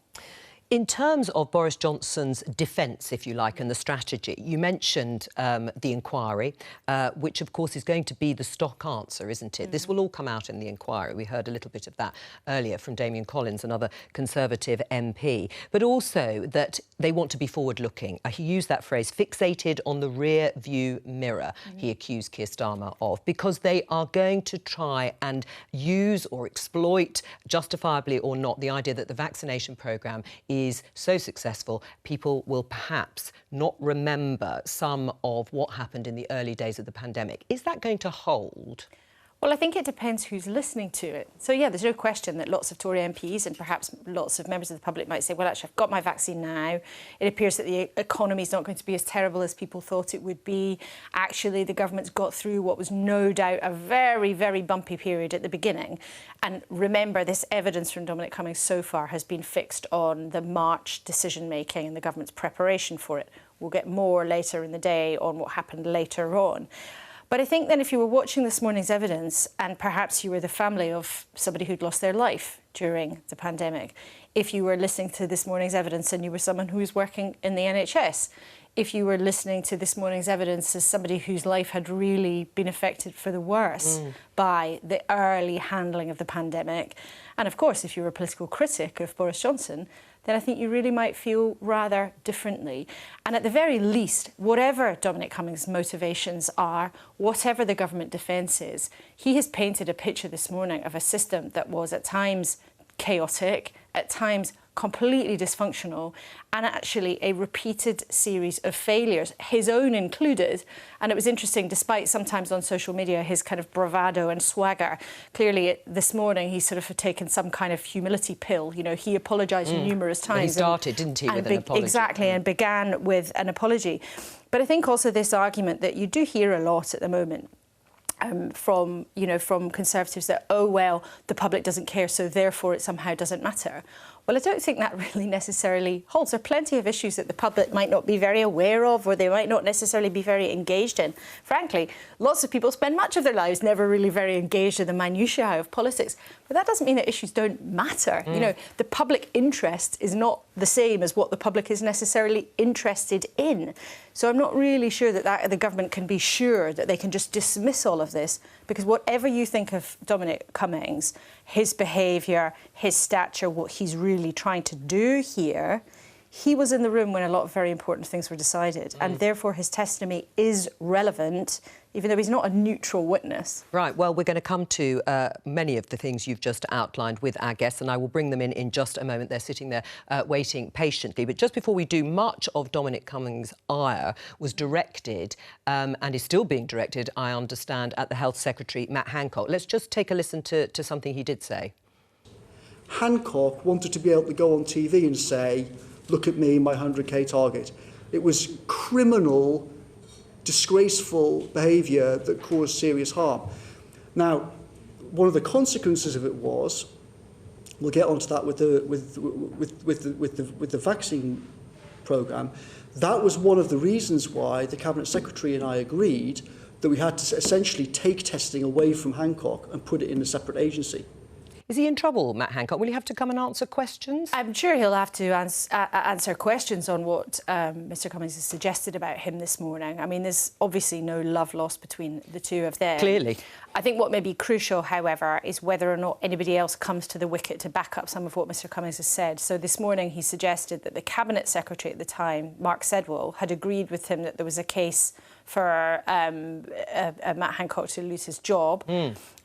In terms of Boris Johnson's defence, if you like, and the strategy, you mentioned the inquiry, which, of course, is going to be the stock answer, isn't it? This will all come out in the inquiry. We heard a little bit of that earlier from Damien Collins, another Conservative MP. But also that they want to be forward-looking. He used that phrase, fixated on the rear-view mirror, he accused Keir Starmer of, because they are going to try and use or exploit, justifiably or not, the idea that the vaccination programme is so successful, people will perhaps not remember some of what happened in the early days of the pandemic. Is that going to hold? Well, I think it depends who's listening to it. So, yeah, there's no question that lots of Tory MPs and perhaps lots of members of the public might say, well, actually, I've got my vaccine now. It appears that the economy is not going to be as terrible as people thought it would be. Actually, the government's got through what was no doubt a very, very bumpy period at the beginning. And remember, this evidence from Dominic Cummings so far has been fixed on the March decision-making and the government's preparation for it. We'll get more later in the day on what happened later on. But I think then if you were watching this morning's evidence and perhaps you were the family of somebody who'd lost their life during the pandemic, if you were listening to this morning's evidence and you were someone who was working in the NHS, if you were listening to this morning's evidence as somebody whose life had really been affected for the worse by the early handling of the pandemic, and of course if you were a political critic of Boris Johnson, then I think you really might feel rather differently. And at the very least, whatever Dominic Cummings' motivations are, whatever the government defence is, he has painted a picture this morning of a system that was at times chaotic, at times completely dysfunctional, and actually a repeated series of failures, his own included. And it was interesting, despite sometimes on social media his kind of bravado and swagger, clearly this morning he sort of had taken some kind of humility pill. You know, he apologised numerous times. But he started, didn't he, with an apology? Exactly, and began with an apology. But I think also this argument that you do hear a lot at the moment from Conservatives that, oh, well, the public doesn't care, so therefore it somehow doesn't matter. Well, I don't think that really necessarily holds. There are plenty of issues that the public might not be very aware of or they might not necessarily be very engaged in. Frankly, lots of people spend much of their lives never really very engaged in the minutiae of politics. But that doesn't mean that issues don't matter. You know, the public interest is not the same as what the public is necessarily interested in. So I'm not really sure that the government can be sure that they can just dismiss all of this, because whatever you think of Dominic Cummings, his behaviour, his stature, what he's really trying to do here, he was in the room when a lot of very important things were decided, and therefore his testimony is relevant, even though he's not a neutral witness. Right, well, we're going to come to many of the things you've just outlined with our guests, and I will bring them in just a moment. They're sitting there waiting patiently. But just before we do, much of Dominic Cummings' ire was directed, and is still being directed, I understand, at the Health Secretary, Matt Hancock. Let's just take a listen to something he did say. Hancock wanted to be able to go on TV and say, look at me, my 100k target. It was criminal, disgraceful behaviour that caused serious harm. Now, one of the consequences of it was, we'll get onto that with the vaccine programme, that was one of the reasons why the Cabinet Secretary and I agreed that we had to essentially take testing away from Hancock and put it in a separate agency. Is he in trouble, Matt Hancock? Will he have to come and answer questions? I'm sure he'll have to answer questions on what Mr Cummings has suggested about him this morning. I mean, there's obviously no love lost between the two of them. Clearly. I think what may be crucial, however, is whether or not anybody else comes to the wicket to back up some of what Mr Cummings has said. So this morning he suggested that the Cabinet Secretary at the time, Mark Sedwill, had agreed with him that there was a case for Matt Hancock to lose his job.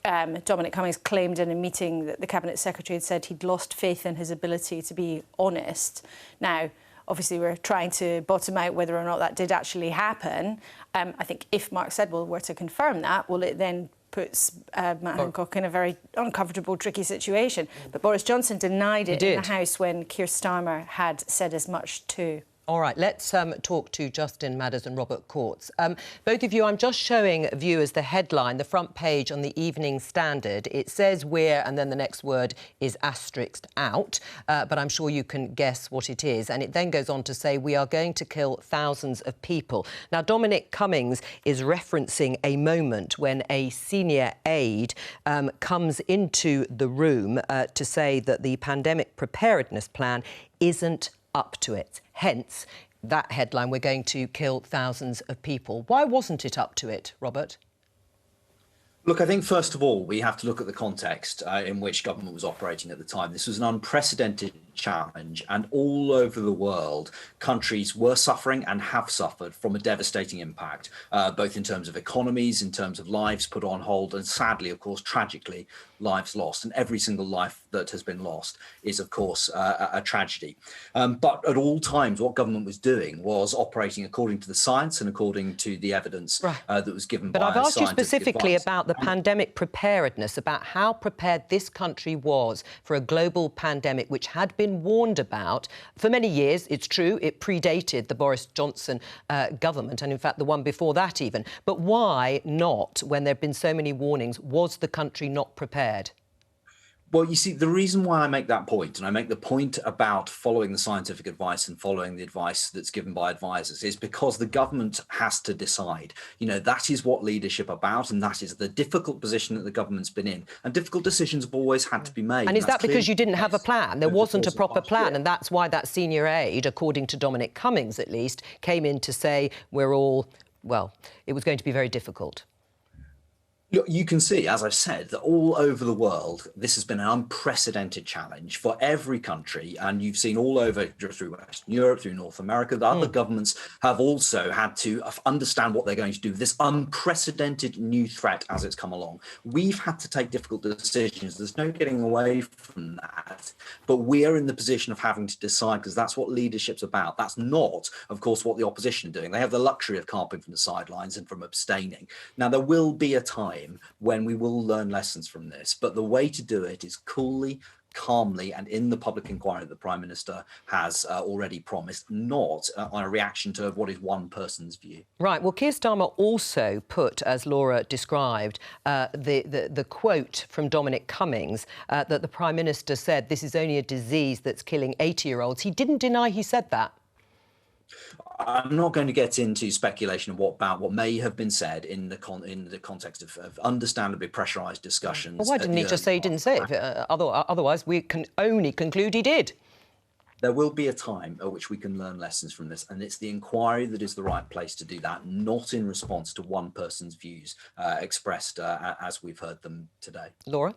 Dominic Cummings claimed in a meeting that the Cabinet Secretary had said he'd lost faith in his ability to be honest. Now, obviously, we're trying to bottom out whether or not that did actually happen. I think if Mark Sedwill were to confirm that, well, it then puts Matt Hancock in a very uncomfortable, tricky situation. But Boris Johnson denied it in the House when Keir Starmer had said as much too. All right, let's talk to Justin Madders and Robert Courts. Both of you, I'm just showing viewers the headline, the front page on the Evening Standard. It says we're, and then the next word is asterisked out, but I'm sure you can guess what it is. And it then goes on to say we are going to kill thousands of people. Now, Dominic Cummings is referencing a moment when a senior aide comes into the room to say that the pandemic preparedness plan isn't up to it. Hence, that headline, we're going to kill thousands of people. Why wasn't it up to it, Robert? Look, I think, first of all, we have to look at the context in which government was operating at the time. This was an unprecedented challenge, and all over the world, countries were suffering and have suffered from a devastating impact, both in terms of economies, in terms of lives put on hold, and sadly, of course, tragically, lives lost. And every single life that has been lost is, of course, a tragedy. But at all times, what government was doing was operating according to the science and according to the evidence that was given by But I've asked you specifically advice. about the pandemic preparedness, about how prepared this country was for a global pandemic which had been warned about for many years. It's true, it predated the Boris Johnson government, and in fact the one before that even. But why not, when there have been so many warnings, was the country not prepared? Well, you see, the reason why I make that point, and I make the point about following the scientific advice and following the advice that's given by advisors, is because the government has to decide. You know, that is what leadership about, and that is the difficult position that the government's been in. And difficult decisions have always had to be made. And is that because you didn't have a plan? There wasn't a proper plan, and that's why that senior aide, according to Dominic Cummings at least, came in to say we're all, well, it was going to be very difficult. Look, you can see, as I've said, that all over the world, this has been an unprecedented challenge for every country. And you've seen all over through Western Europe, through North America, that other governments have also had to understand what they're going to do. This unprecedented new threat as it's come along. We've had to take difficult decisions. There's no getting away from that. But we're in the position of having to decide, because that's what leadership's about. That's not, of course, what the opposition are doing. They have the luxury of carping from the sidelines and from abstaining. Now, there will be a time when we will learn lessons from this, but the way to do it is coolly, calmly, and in the public inquiry that the Prime Minister has already promised, not on a reaction to what is one person's view. Right. Well, Keir Starmer also put, as Laura described, the quote from Dominic Cummings that the Prime Minister said this is only a disease that's killing 80-year-olds. He didn't deny he said that. I'm not going to get into speculation about what may have been said in the context of understandably pressurised discussions. Well, why didn't he just say he didn't say it? Otherwise, we can only conclude he did. There will be a time at which we can learn lessons from this, and it's the inquiry that is the right place to do that, not in response to one person's views expressed as we've heard them today. Laura?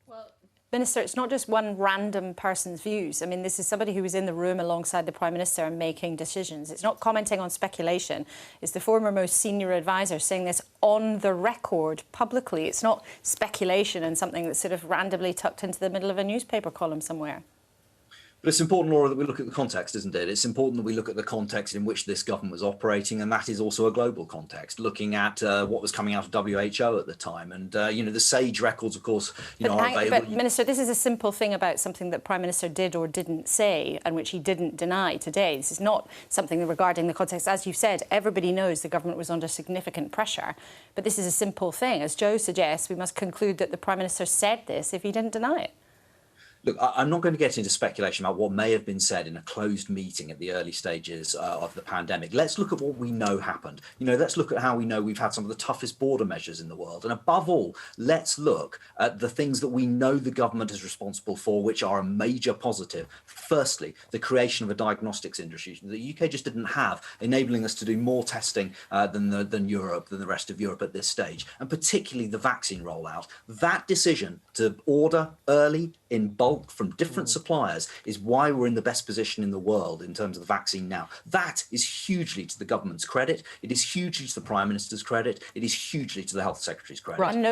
Well, Minister, it's not just one random person's views. I mean, this is somebody who was in the room alongside the Prime Minister and making decisions. It's not commenting on speculation. It's the former most senior advisor saying this on the record publicly. It's not speculation and something that's sort of randomly tucked into the middle of a newspaper column somewhere. But it's important, Laura, that we look at the context, isn't it? It's important that we look at the context in which this government was operating, and that is also a global context, looking at what was coming out of WHO at the time. And, you know, the SAGE records, of course, are available. But, Minister, this is a simple thing about something that Prime Minister did or didn't say, and which he didn't deny today. This is not something regarding the context. As you've said, everybody knows the government was under significant pressure. But this is a simple thing. As Jo suggests, we must conclude that the Prime Minister said this if he didn't deny it. Look, I'm not going to get into speculation about what may have been said in a closed meeting at the early stages of the pandemic. Let's look at what we know happened. You know, let's look at how we know we've had some of the toughest border measures in the world. And above all, let's look at the things that we know the government is responsible for, which are a major positive. Firstly, the creation of a diagnostics industry that the UK just didn't have, enabling us to do more testing than Europe, than the rest of Europe at this stage, and particularly the vaccine rollout. That decision to order early in bulk from different suppliers is why we're in the best position in the world in terms of the vaccine now. That is hugely to the government's credit. It is hugely to the Prime Minister's credit. It is hugely to the Health Secretary's credit. Right. And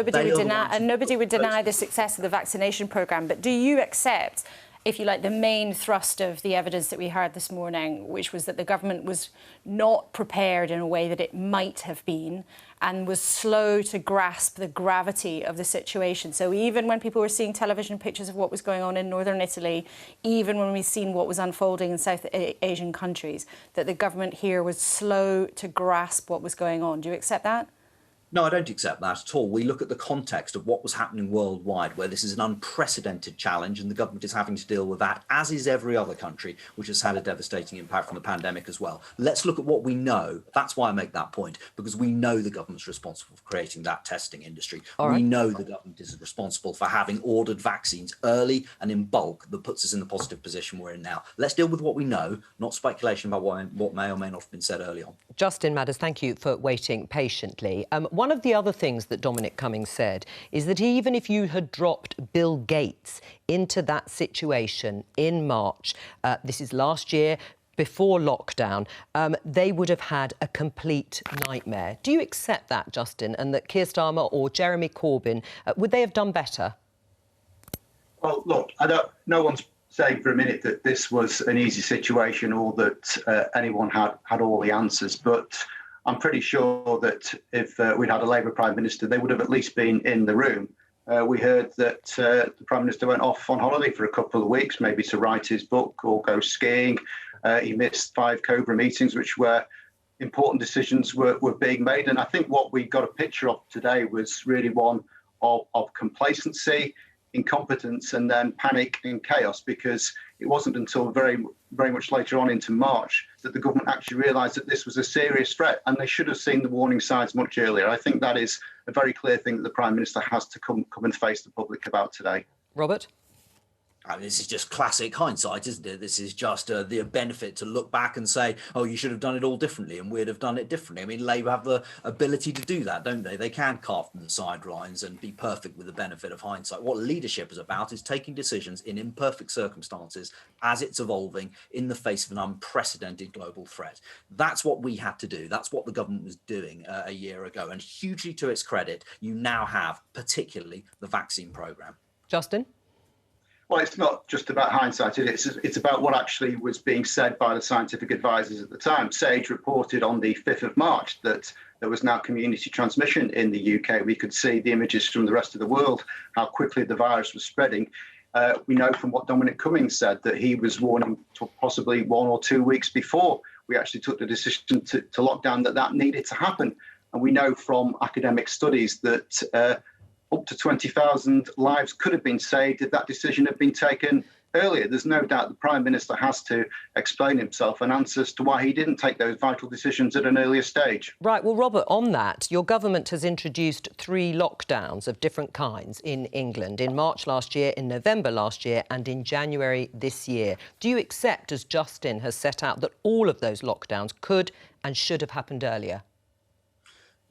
nobody would deny the success of the vaccination programme. But do you accept, if you like, the main thrust of the evidence that we heard this morning, which was that the government was not prepared in a way that it might have been and was slow to grasp the gravity of the situation? So even when people were seeing television pictures of what was going on in northern Italy, even when we've seen what was unfolding in South Asian countries, that the government here was slow to grasp what was going on. Do you accept that? No, I don't accept that at all. We look at the context of what was happening worldwide, where this is an unprecedented challenge and the government is having to deal with that, as is every other country, which has had a devastating impact from the pandemic as well. Let's look at what we know. That's why I make that point, because we know the government's responsible for creating that testing industry. We know the government is responsible for having ordered vaccines early and in bulk that puts us in the positive position we're in now. Let's deal with what we know, not speculation about what may or may not have been said early on. Justin Madders, thank you for waiting patiently. One one of the other things that Dominic Cummings said is that even if you had dropped Bill Gates into that situation in March, this is last year, before lockdown, they would have had a complete nightmare. Do you accept that, Justin, and that Keir Starmer or Jeremy Corbyn, would they have done better? Well, look, no one's saying for a minute that this was an easy situation or that anyone had all the answers, but I'm pretty sure that if we'd had a Labour Prime Minister, they would have at least been in the room. We heard that the Prime Minister went off on holiday for a couple of weeks, maybe to write his book or go skiing. He missed 5 Cobra meetings, which were important decisions were being made. And I think what we got a picture of today was really one of complacency, incompetence, and then panic and chaos, because it wasn't until very much later on into March that the government actually realised that this was a serious threat, and they should have seen the warning signs much earlier. I think that is a very clear thing that the Prime Minister has to come and face the public about today. Robert? I mean, this is just classic hindsight, isn't it? This is just the benefit to look back and say, oh, you should have done it all differently and we'd have done it differently. I mean, Labour have the ability to do that, don't they? They can carve from the sidelines and be perfect with the benefit of hindsight. What leadership is about is taking decisions in imperfect circumstances as it's evolving in the face of an unprecedented global threat. That's what we had to do. That's what the government was doing a year ago. And hugely to its credit, you now have particularly the vaccine programme. Justin? Well, it's not just about hindsight. It's about what actually was being said by the scientific advisors at the time. SAGE reported on the 5th of March that there was now community transmission in the UK. We could see the images from the rest of the world, how quickly the virus was spreading. We know from what Dominic Cummings said that he was warning possibly 1 or 2 weeks before we actually took the decision to lock down that needed to happen. And we know from academic studies that up to 20,000 lives could have been saved if that decision had been taken earlier. There's no doubt the Prime Minister has to explain himself and answer as to why he didn't take those vital decisions at an earlier stage. Right, well, Robert, on that, your government has introduced 3 lockdowns of different kinds in England, in March last year, in November last year and in January this year. Do you accept, as Justin has set out, that all of those lockdowns could and should have happened earlier?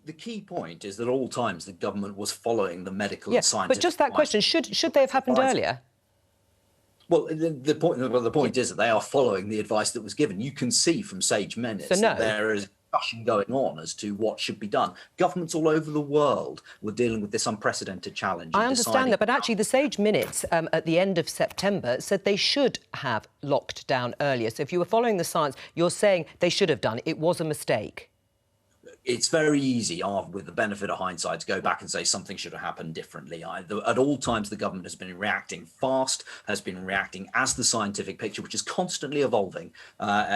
The key point is that at all times the government was following the medical and scientific... But just that question, should they have happened earlier? Well, the point is that they are following the advice that was given. You can see from SAGE minutes that there is discussion going on as to what should be done. Governments all over the world were dealing with this unprecedented challenge. I understand that, but actually the SAGE minutes at the end of September said they should have locked down earlier. So if you were following the science, you're saying they should have done. It was a mistake. It's very easy, with the benefit of hindsight, to go back and say something should have happened differently. At all times, the government has been reacting fast, has been reacting as the scientific picture, which is constantly evolving,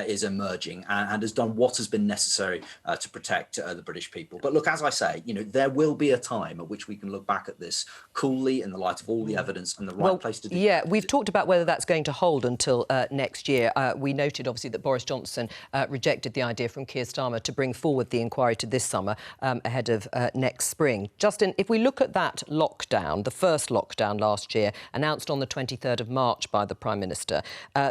is emerging, and has done what has been necessary to protect the British people. But look, as I say, there will be a time at which we can look back at this coolly in the light of all the evidence and the right place to do it. Yeah, we've talked about whether that's going to hold until next year. We noted, obviously, that Boris Johnson rejected the idea from Keir Starmer to bring forward the inquiry to this summer ahead of next spring. Justin, if we look at that lockdown, the first lockdown last year, announced on the 23rd of March by the Prime Minister,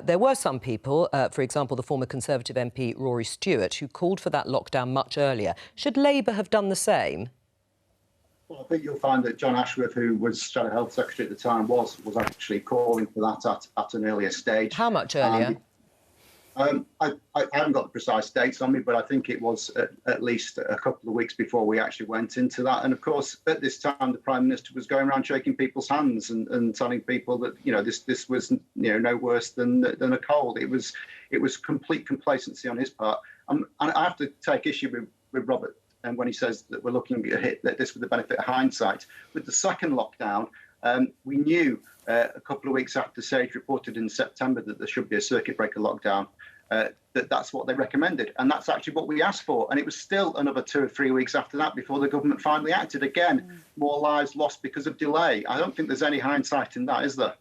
there were some people, for example, the former Conservative MP Rory Stewart, who called for that lockdown much earlier. Should Labour have done the same? Well, I think you'll find that John Ashworth, who was Shadow Health Secretary at the time, was actually calling for that at an earlier stage. How much earlier? I haven't got the precise dates on me, but I think it was at least a couple of weeks before we actually went into that. And of course, at this time, the Prime Minister was going around shaking people's hands and telling people that this was no worse than a cold. It was complete complacency on his part. And I have to take issue with Robert when he says that we're looking at this with the benefit of hindsight. With the second lockdown, we knew a couple of weeks after SAGE reported in September that there should be a circuit breaker lockdown. That's what they recommended, and that's actually what we asked for. And it was still another 2 or 3 weeks after that before the government finally acted. Again, more lives lost because of delay. I don't think there's any hindsight in that, is there?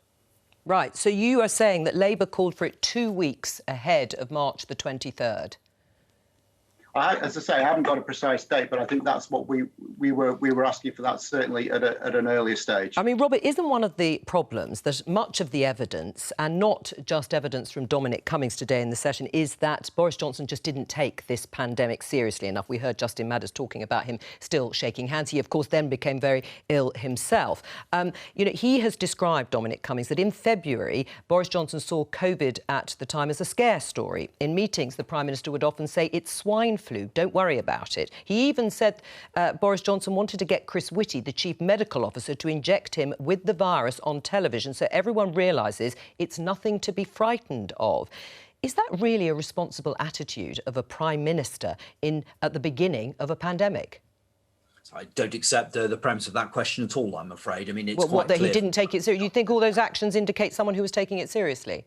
Right, so you are saying that Labour called for it 2 weeks ahead of March the 23rd? As I say, I haven't got a precise date, but I think that's what we were asking for. That certainly at an earlier stage. I mean, Robert, isn't one of the problems that much of the evidence, and not just evidence from Dominic Cummings today in the session, is that Boris Johnson just didn't take this pandemic seriously enough? We heard Justin Madders talking about him still shaking hands. He, of course, then became very ill himself. He has described, Dominic Cummings, that in February, Boris Johnson saw COVID at the time as a scare story. In meetings, the Prime Minister would often say, it's swine flu, don't worry about it. He even said Boris Johnson wanted to get Chris Whitty, the Chief Medical Officer, to inject him with the virus on television so everyone realises it's nothing to be frightened of. Is that really a responsible attitude of a Prime Minister at the beginning of a pandemic? I don't accept the premise of that question at all, I'm afraid. I mean, it's quite clear. He didn't take it seriously. You think all those actions indicate someone who was taking it seriously?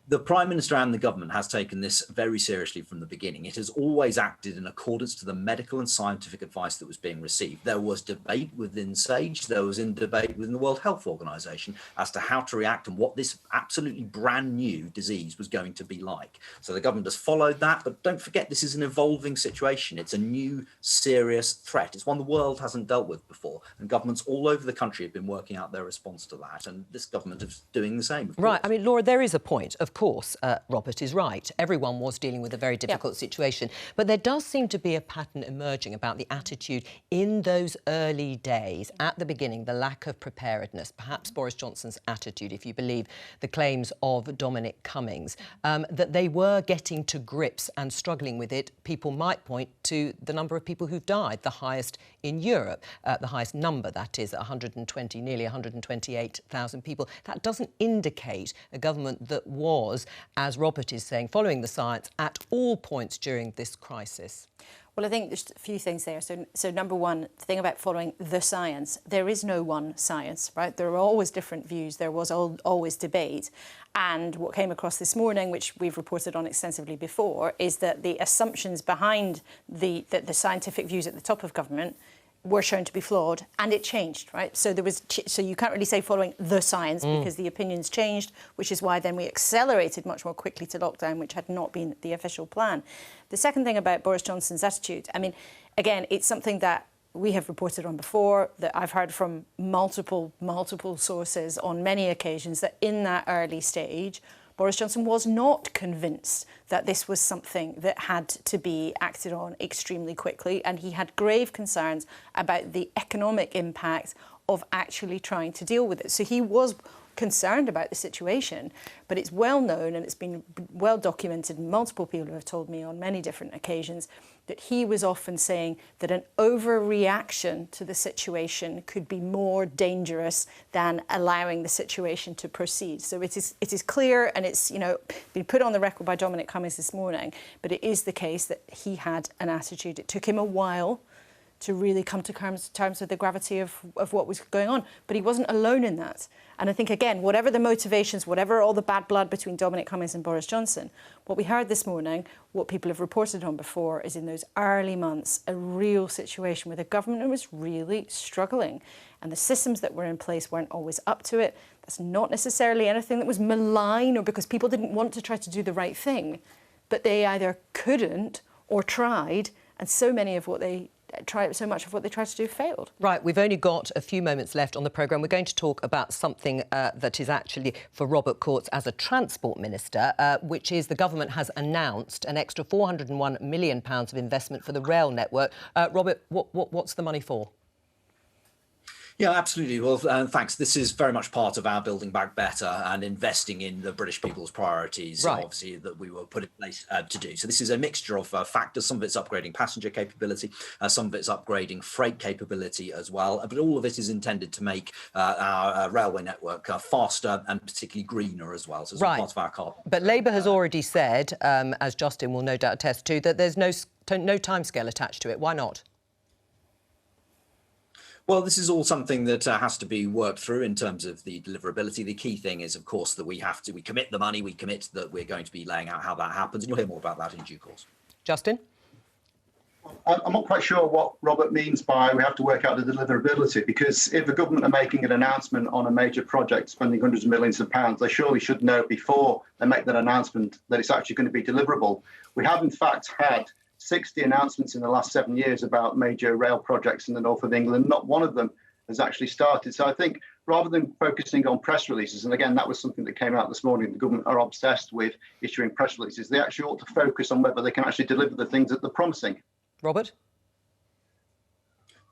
The Prime Minister and the government has taken this very seriously from the beginning. It has always acted in accordance to the medical and scientific advice that was being received. There was debate within SAGE, there was debate within the World Health Organization as to how to react and what this absolutely brand new disease was going to be like. So the government has followed that, but don't forget, this is an evolving situation. It's a new, serious threat. It's one the world hasn't dealt with before, and governments all over the country have been working out their response to that, and this government is doing the same. Right. I mean, Laura, there is a point. Of course, Robert is right. Everyone was dealing with a very difficult situation. But there does seem to be a pattern emerging about the attitude in those early days. At the beginning, the lack of preparedness, perhaps Boris Johnson's attitude, if you believe the claims of Dominic Cummings, that they were getting to grips and struggling with it. People might point to the number of people who've died, the highest in Europe, the highest number, that is, 120, nearly 128,000 people. That doesn't indicate a government that was, as Robert is saying, following the science at all points during this crisis. Well, I think there's a few things there. So number one, the thing about following the science, there is no one science, right? There are always different views. There was always debate. And what came across this morning, which we've reported on extensively before, is that the assumptions behind the scientific views at the top of government were shown to be flawed, and it changed, right? So so you can't really say following the science because the opinions changed, which is why then we accelerated much more quickly to lockdown, which had not been the official plan. The second thing about Boris Johnson's attitude, I mean, again, it's something that we have reported on before, that I've heard from multiple sources on many occasions, that in that early stage, Boris Johnson was not convinced that this was something that had to be acted on extremely quickly, and he had grave concerns about the economic impact of actually trying to deal with it. So he was concerned about the situation, but it's well known and it's been well documented. Multiple people have told me on many different occasions that he was often saying that an overreaction to the situation could be more dangerous than allowing the situation to proceed. So it is clear, and it's been put on the record by Dominic Cummings this morning, but it is the case that he had an attitude. It took him a while to really come to terms with the gravity of what was going on. But he wasn't alone in that. And I think, again, whatever the motivations, whatever all the bad blood between Dominic Cummings and Boris Johnson, what we heard this morning, what people have reported on before, is in those early months, a real situation where the government was really struggling. And the systems that were in place weren't always up to it. That's not necessarily anything that was malign or because people didn't want to try to do the right thing, but they either couldn't or tried, and so much of what they tried to do failed. Right, we've only got a few moments left on the programme. We're going to talk about something that is actually for Robert Courts as a Transport Minister, which is the government has announced an extra £401 million of investment for the rail network. Robert, what's the money for? Yeah, absolutely. Well, thanks. This is very much part of our Building Back Better and investing in the British people's priorities, right, obviously, that we were put in place to do. So this is a mixture of factors. Some of it's upgrading passenger capability, some of it's upgrading freight capability as well. But all of it is intended to make our railway network faster and particularly greener as well. So it's part of our carbon. But Labour has already said, as Justin will no doubt attest to, that there's no timescale attached to it. Why not? Well, this is all something that has to be worked through in terms of the deliverability. The key thing is, of course, that we commit the money, we commit that we're going to be laying out how that happens, and you'll hear more about that in due course. Justin? I'm not quite sure what Robert means by we have to work out the deliverability, because if the government are making an announcement on a major project spending hundreds of millions of pounds, they surely should know before they make that announcement that it's actually going to be deliverable. We have, in fact, had 60 announcements in the last 7 years about major rail projects in the north of England. Not one of them has actually started. So I think rather than focusing on press releases, and again, that was something that came out this morning, the government are obsessed with issuing press releases. They actually ought to focus on whether they can actually deliver the things that they're promising. Robert?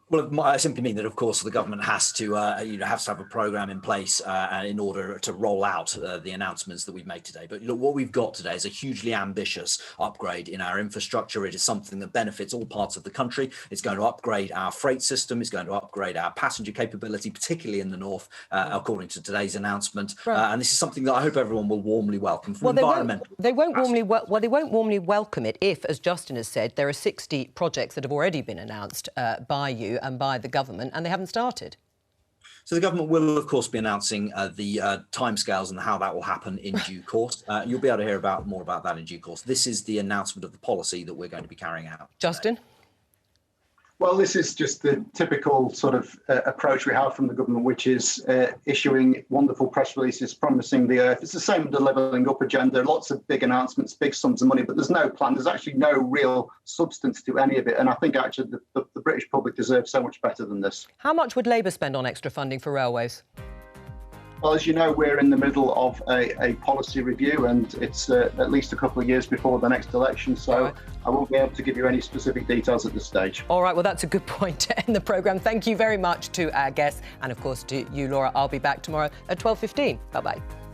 Well, I simply mean that, of course, the government has to have a programme in place in order to roll out the announcements that we've made today. But look, what we've got today is a hugely ambitious upgrade in our infrastructure. It is something that benefits all parts of the country. It's going to upgrade our freight system. It's going to upgrade our passenger capability, particularly in the north, according to today's announcement. Right. And this is something that I hope everyone will warmly welcome. Well, they won't warmly welcome it if, as Justin has said, there are 60 projects that have already been announced by you and by the government, and they haven't started. So the government will, of course, be announcing the timescales and how that will happen in due course. You'll be able to hear more about that in due course. This is the announcement of the policy that we're going to be carrying out. Justin? Well, this is just the typical sort of approach we have from the government, which is issuing wonderful press releases promising the earth. It's the same with the levelling up agenda, lots of big announcements, big sums of money, but there's no plan. There's actually no real substance to any of it. And I think actually the British public deserves so much better than this. How much would Labour spend on extra funding for railways? Well, as you know, we're in the middle of a policy review, and it's at least a couple of years before the next election, so I won't be able to give you any specific details at this stage. All right, well, that's a good point to end the programme. Thank you very much to our guests, and of course to you, Laura. I'll be back tomorrow at 12:15. Bye-bye.